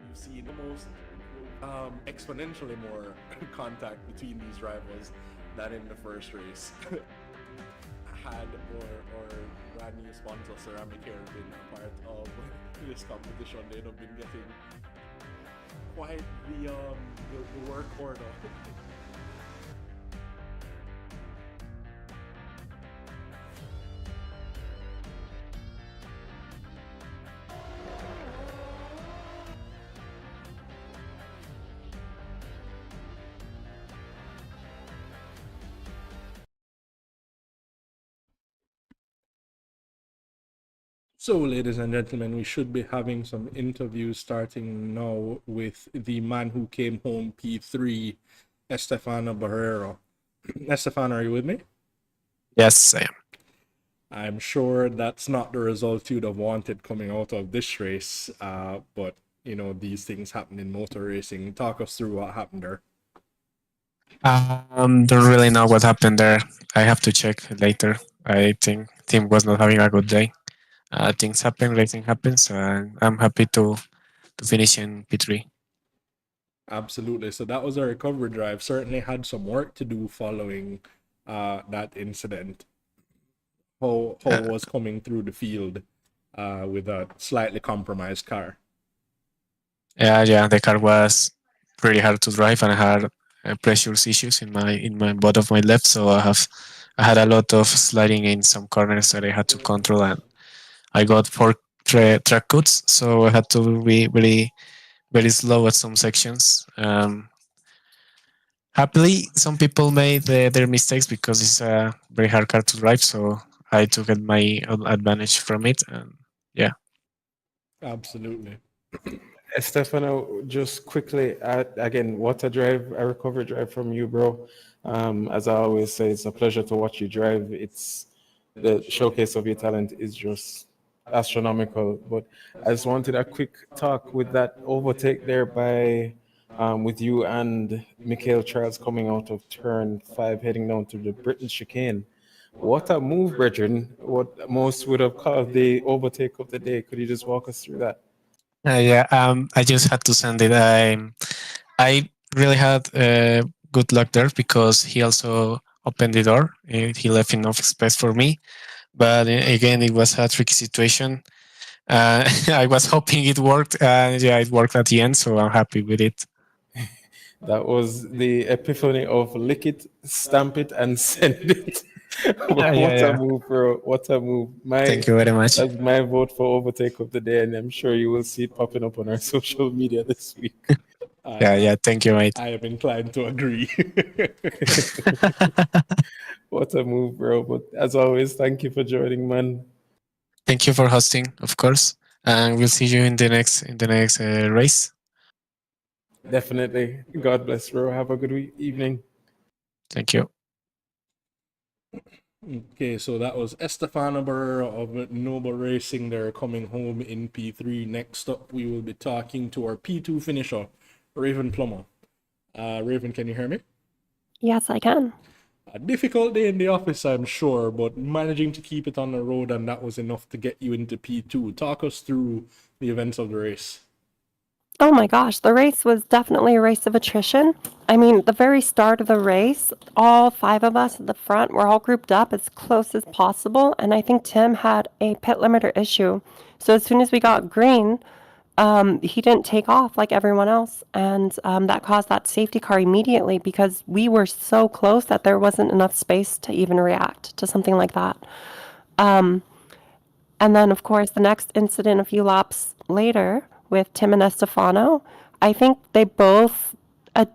You've seen almost exponentially more contact between these rivals than in the first race. Had or brand new sponsor Ceramic Hair been a part of this competition, they'd have been getting quite the work order. So, ladies and gentlemen, we should be having some interviews starting now with the man who came home P3, Estefano Barrero. Estefano, are you with me? Yes, I am. I'm sure that's not the result you'd have wanted coming out of this race, but you know, these things happen in motor racing. Talk us through what happened there. Don't really know what happened there. I have to check later. I think team was not having a good day. Things happen, racing happens, and I'm happy to finish in P3. Absolutely. So that was a recovery drive. Certainly had some work to do following that incident. How was coming through the field with a slightly compromised car? Yeah, the car was pretty hard to drive, and I had pressure issues in my both of my left, so I had a lot of sliding in some corners that I had to control, and I got four track cuts, so I had to be very slow at some sections. Happily, some people made their mistakes because it's a very hard car to drive, so I took my advantage from it, and yeah. Absolutely. Stefano, just quickly, again, what a drive, a recovery drive from you, bro. As I always say, it's a pleasure to watch you drive. It's the showcase of your talent is just astronomical. But I just wanted a quick talk with that overtake there by with you and Mikhail Charles coming out of turn 5, heading down to the Britain chicane. What a move, brethren. What most would have called the overtake of the day. Could you just walk us through that? Yeah. I just had to send it. I really had good luck there because he also opened the door. He left enough space for me, but again, it was a tricky situation. I was hoping it worked, and yeah, it worked at the end, so I'm happy with it. That was the epiphany of lick it, stamp it, and send it. What Yeah. a move, bro. What a move. Thank you very much. That's my vote for overtake of the day, and I'm sure you will see it popping up on our social media this week. Yeah. Thank you, mate. I am inclined to agree. What a move, bro. But as always, thank you for joining, man. Thank you for hosting, of course, and we'll see you in the next race. Definitely. God bless, bro. Have a good evening. Thank you. Okay, so that was Estefano Barrera of Noble Racing there coming home in P3. Next up, we will be talking to our P2 finisher, Raven Plummer. Raven, can you hear me? Yes, I can. A difficult day in the office, I'm sure, but managing to keep it on the road, and that was enough to get you into P2. Talk us through the events of the race. Oh my gosh, the race was definitely a race of attrition. I mean, the very start of the race, all 5 of us at the front were all grouped up as close as possible, and I think Tim had a pit limiter issue. So as soon as we got green, he didn't take off like everyone else, and that caused that safety car immediately because we were so close that there wasn't enough space to even react to something like that. And then, of course, the next incident a few laps later with Tim and Estefano, I think they both,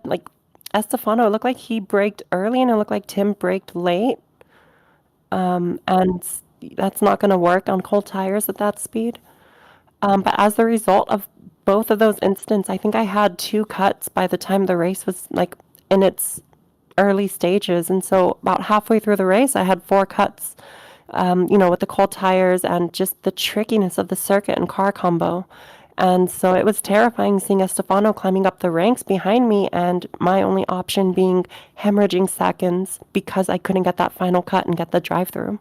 like, Estefano, it looked like he braked early and it looked like Tim braked late. And that's not going to work on cold tires at that speed. But as the result of both of those incidents, I think I had 2 cuts by the time the race was like in its early stages. And so about halfway through the race, I had 4 cuts, with the cold tires and just the trickiness of the circuit and car combo. And so it was terrifying seeing Estefano climbing up the ranks behind me and my only option being hemorrhaging seconds because I couldn't get that final cut and get the drive-through.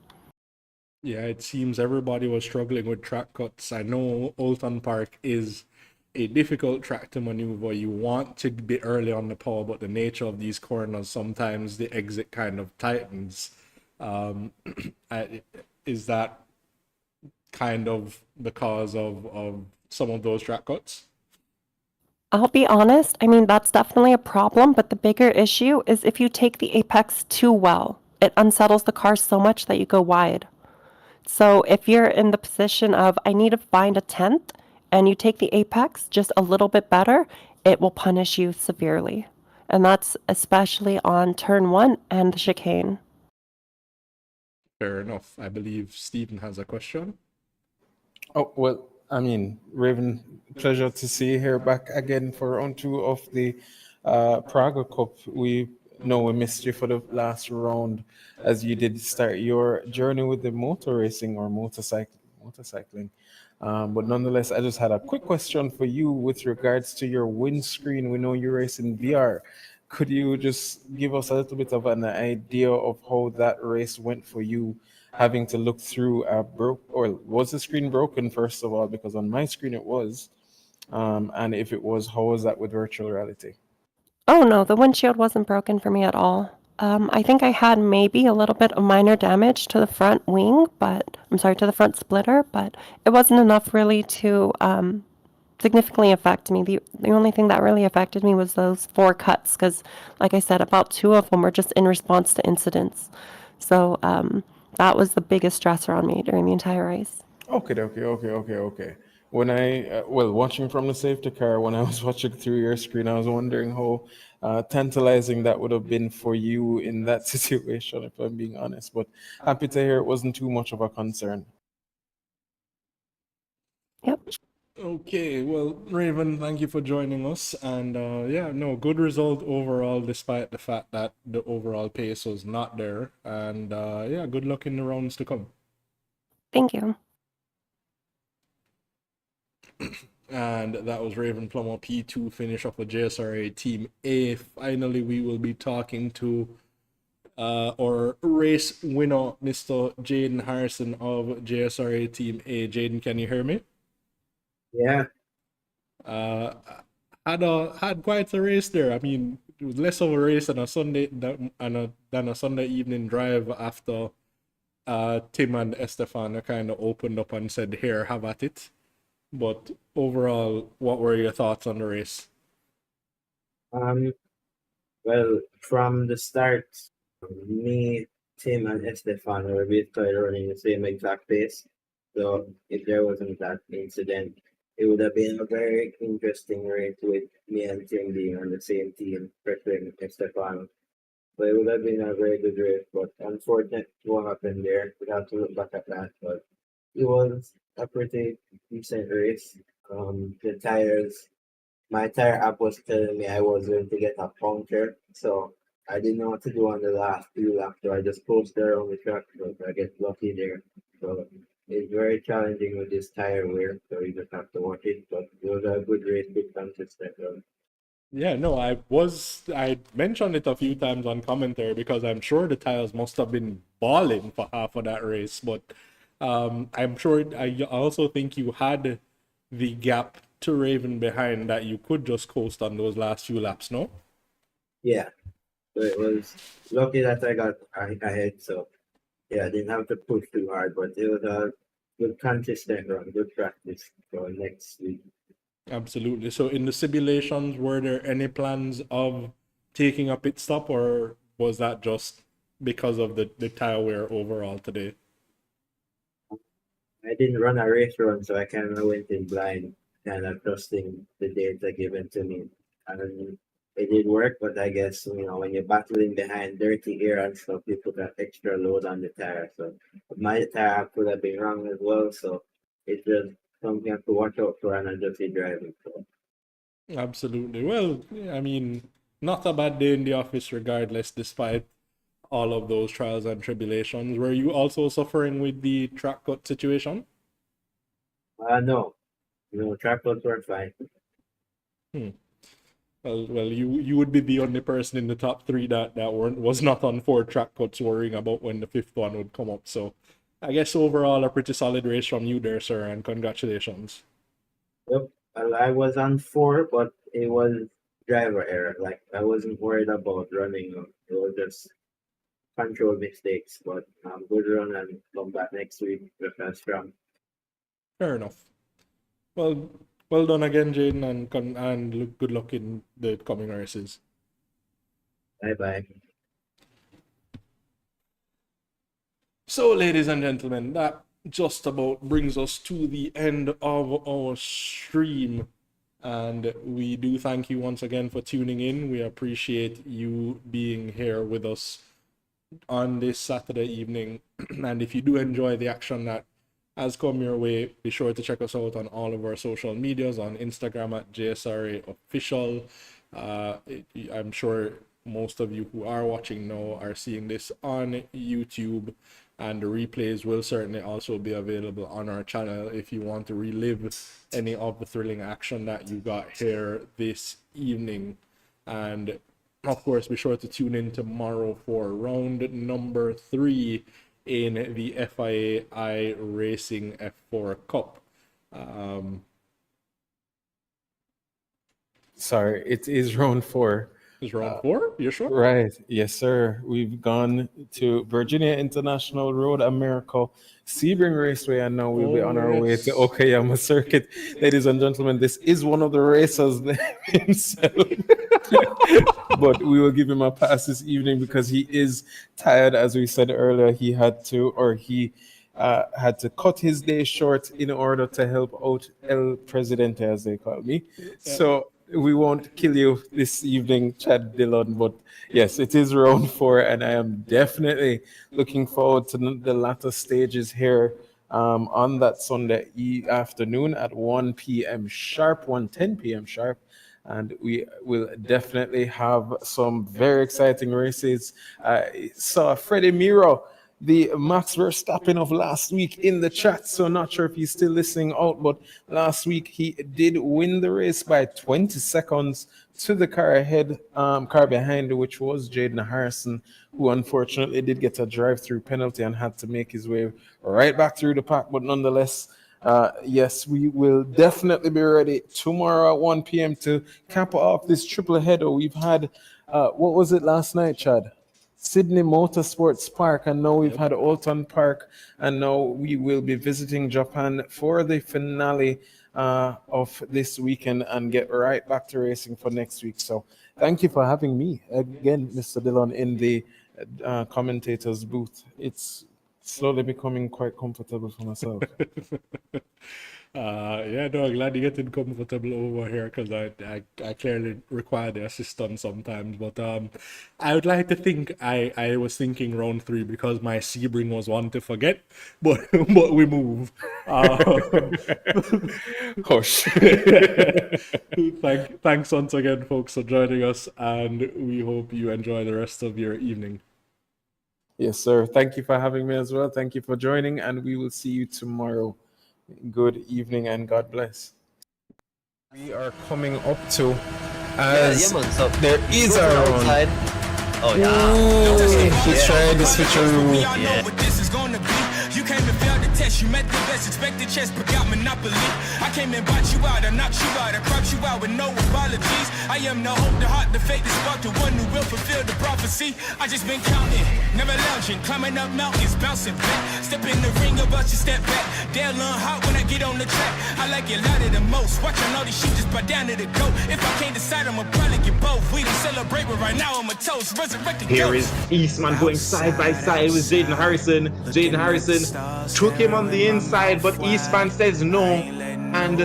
Yeah, it seems everybody was struggling with track cuts. I know Oulton Park is a difficult track to maneuver. You want to be early on the power, but the nature of these corners, sometimes the exit kind of tightens. Is that kind of the cause of some of those track cuts? I'll be honest, I mean, that's definitely a problem, but the bigger issue is if you take the apex too well, it unsettles the car so much that you go wide. So if you're in the position of, I need to find a 10th, and you take the apex just a little bit better, it will punish you severely. And that's especially on turn 1 and the chicane. Fair enough. I believe Stephen has a question. Oh, well, I mean, Raven, pleasure to see you here back again for round two of the Praga Cup. We know we missed you for the last round as you did start your journey with the motor racing or motorcycling. But nonetheless, I just had a quick question for you with regards to your windscreen. We know you race in VR. Could you just give us a little bit of an idea of how that race went for you, having to look through a broke, or was the screen broken first of all? Because on my screen it was, and if it was, how was that with virtual reality? Oh no, the windshield wasn't broken for me at all. I think I had maybe a little bit of minor damage to the front wing, but I'm sorry, to the front splitter, but it wasn't enough really to significantly affect me. The only thing that really affected me was those 4 cuts, because, like I said, about 2 of them were just in response to incidents. So that was the biggest stressor on me during the entire race. Okay. When well, watching from the safety car, when I was watching through your screen, I was wondering how tantalizing that would have been for you in that situation, if I'm being honest. But happy to hear it wasn't too much of a concern. Yep. Okay, well, Raven, thank you for joining us. And yeah, no, good result overall, despite the fact that the overall pace was not there. And yeah, good luck in the rounds to come. Thank you. And that was Raven Plummer, P2 finish of the JSRA Team A. Finally, we will be talking to our race winner, Mr. Jaden Harrison of JSRA Team A. Jaden, can you hear me? Yeah, Uh, had quite a race there. I mean, it was less of a race than a Sunday evening drive after Tim and Estefan kind of opened up and said, "Here, have at it." But overall, what were your thoughts on the race? um, well, from the start, me, Tim, and Estefan were basically running the same exact pace. So if there wasn't that incident, it would have been a very interesting race with me and Tim being on the same team, especially Estefan. So it would have been a very good race, but unfortunate what happened there. We have to look back at that, but it was a pretty decent race. The tires, my tire app was telling me I was going to get a puncture, so I didn't know what to do on the last few laps. So I just posted around the track, but I get lucky there. So it's very challenging with this tire wear, so you just have to watch it. But it was a good race, good consistent run. Yeah, no, I mentioned it a few times on commentary because I'm sure the tires must have been balling for half of that race, but I'm sure I also think you had the gap to Raven behind that you could just coast on those last few laps, no? Yeah, so it was lucky that I got ahead. So yeah, I didn't have to push too hard, but it was a good consistent run, good practice for next week. Absolutely. So in the simulations, were there any plans of taking a pit stop, or was that just because of the tire wear overall today? I didn't run a race run, so I kind of went in blind, kind of trusting the data given to me. And it did work, but I guess, when you're battling behind dirty air and stuff, you put that extra load on the tire. So my tire could have been wrong as well, so it's just something you have to watch out for and adjust your driving. So Absolutely. Well, I mean, not a bad day in the office regardless, despite all of those trials and tribulations. Were you also suffering with the track cut situation? no, triples were fine. Hmm. Well, you would be the only person in the top three that was not on 4 track cuts worrying about when the fifth one would come up. So I guess overall a pretty solid race from you there, sir, and congratulations. Yep. Well, I was on 4, but it was driver error. Like I wasn't worried about running. It was just control mistakes. But good run and come back next week with a strong. Fair enough. Well, well done again, Jaden, and good luck in the coming races. Bye bye. So, ladies and gentlemen, that just about brings us to the end of our stream. And we do thank you once again for tuning in. We appreciate you being here with us on this Saturday evening. And if you do enjoy the action that has come your way. Be sure to check us out on all of our social medias, on Instagram at JSRA Official. I'm sure most of you who are watching now are seeing this on YouTube, and the replays will certainly also be available on our channel if you want to relive any of the thrilling action that you got here this evening. And of course, be sure to tune in tomorrow for round number 3 in the FIA iRacing F4 Cup. Sorry, it is round 4. Is round 4? You sure? Right. Yes, sir. We've gone to Virginia International Road, America, Sebring Raceway, and now we'll be on our way to Okayama Circuit. Ladies and gentlemen, this is one of the racers himself. But we will give him a pass this evening because he is tired. As we said earlier, he had to cut his day short in order to help out El Presidente, as they call me. So we won't kill you this evening, Chad Dillon, but yes, it is round 4, and I am definitely looking forward to the latter stages here on that Sunday afternoon at 1 p.m. sharp, 1:10 p.m. sharp. And we will definitely have some very exciting races. I saw Freddie Miro, the Max Verstappen of last week, in the chat, so not sure if he's still listening out, but last week he did win the race by 20 seconds to the car behind, which was Jaden Harrison, who unfortunately did get a drive-through penalty and had to make his way right back through the pack. But nonetheless, yes, we will definitely be ready tomorrow at 1 p.m. to cap off this triple header. We've had, what was it last night, Chad? Sydney Motorsports Park, and now we've had Oulton Park, and now we will be visiting Japan for the finale of this weekend and get right back to racing for next week. So thank you for having me again, Mr. Dillon, in the commentator's booth. It's slowly becoming quite comfortable for myself. Yeah, no, I'm glad you're getting comfortable over here because I clearly require the assistance sometimes. But I would like to think I was thinking round 3 because my Sebring was one to forget, but we move. Hush. Thanks once again, folks, for joining us, and we hope you enjoy the rest of your evening. Yes, sir. Thank you for having me as well. Thank you for joining, and we will see you tomorrow. Good evening and God bless. We are coming up to as so there is a round. Oh yeah. He's trying the switcheroo. You came and failed the test, you met the best, expected chess, but got monopoly. I came and bought you out, I knocked you out, I cropped you out with no apologies. I am the hope, the heart, the fate, the spark, the one who will fulfill the prophecy. I just been counting, never lounging, climbing up mountains, bouncing back. Step in the ring, about you step back. They'll learn hot when I get on the track. I like it louder than most, watching all these shit just buy down to the goat. If I can't decide, I'ma probably get both. We done celebrate, but right now I'm a toast, resurrected. Here is Eastman going side by side with Jaden Harrison. Jaden Harrison took him on the inside, but Eastman says no and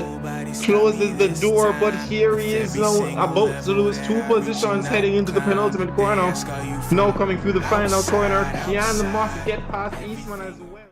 closes the door. But here he is now about to lose 2 positions heading into the penultimate corner. Now coming through the final corner, can Moss get past Eastman as well?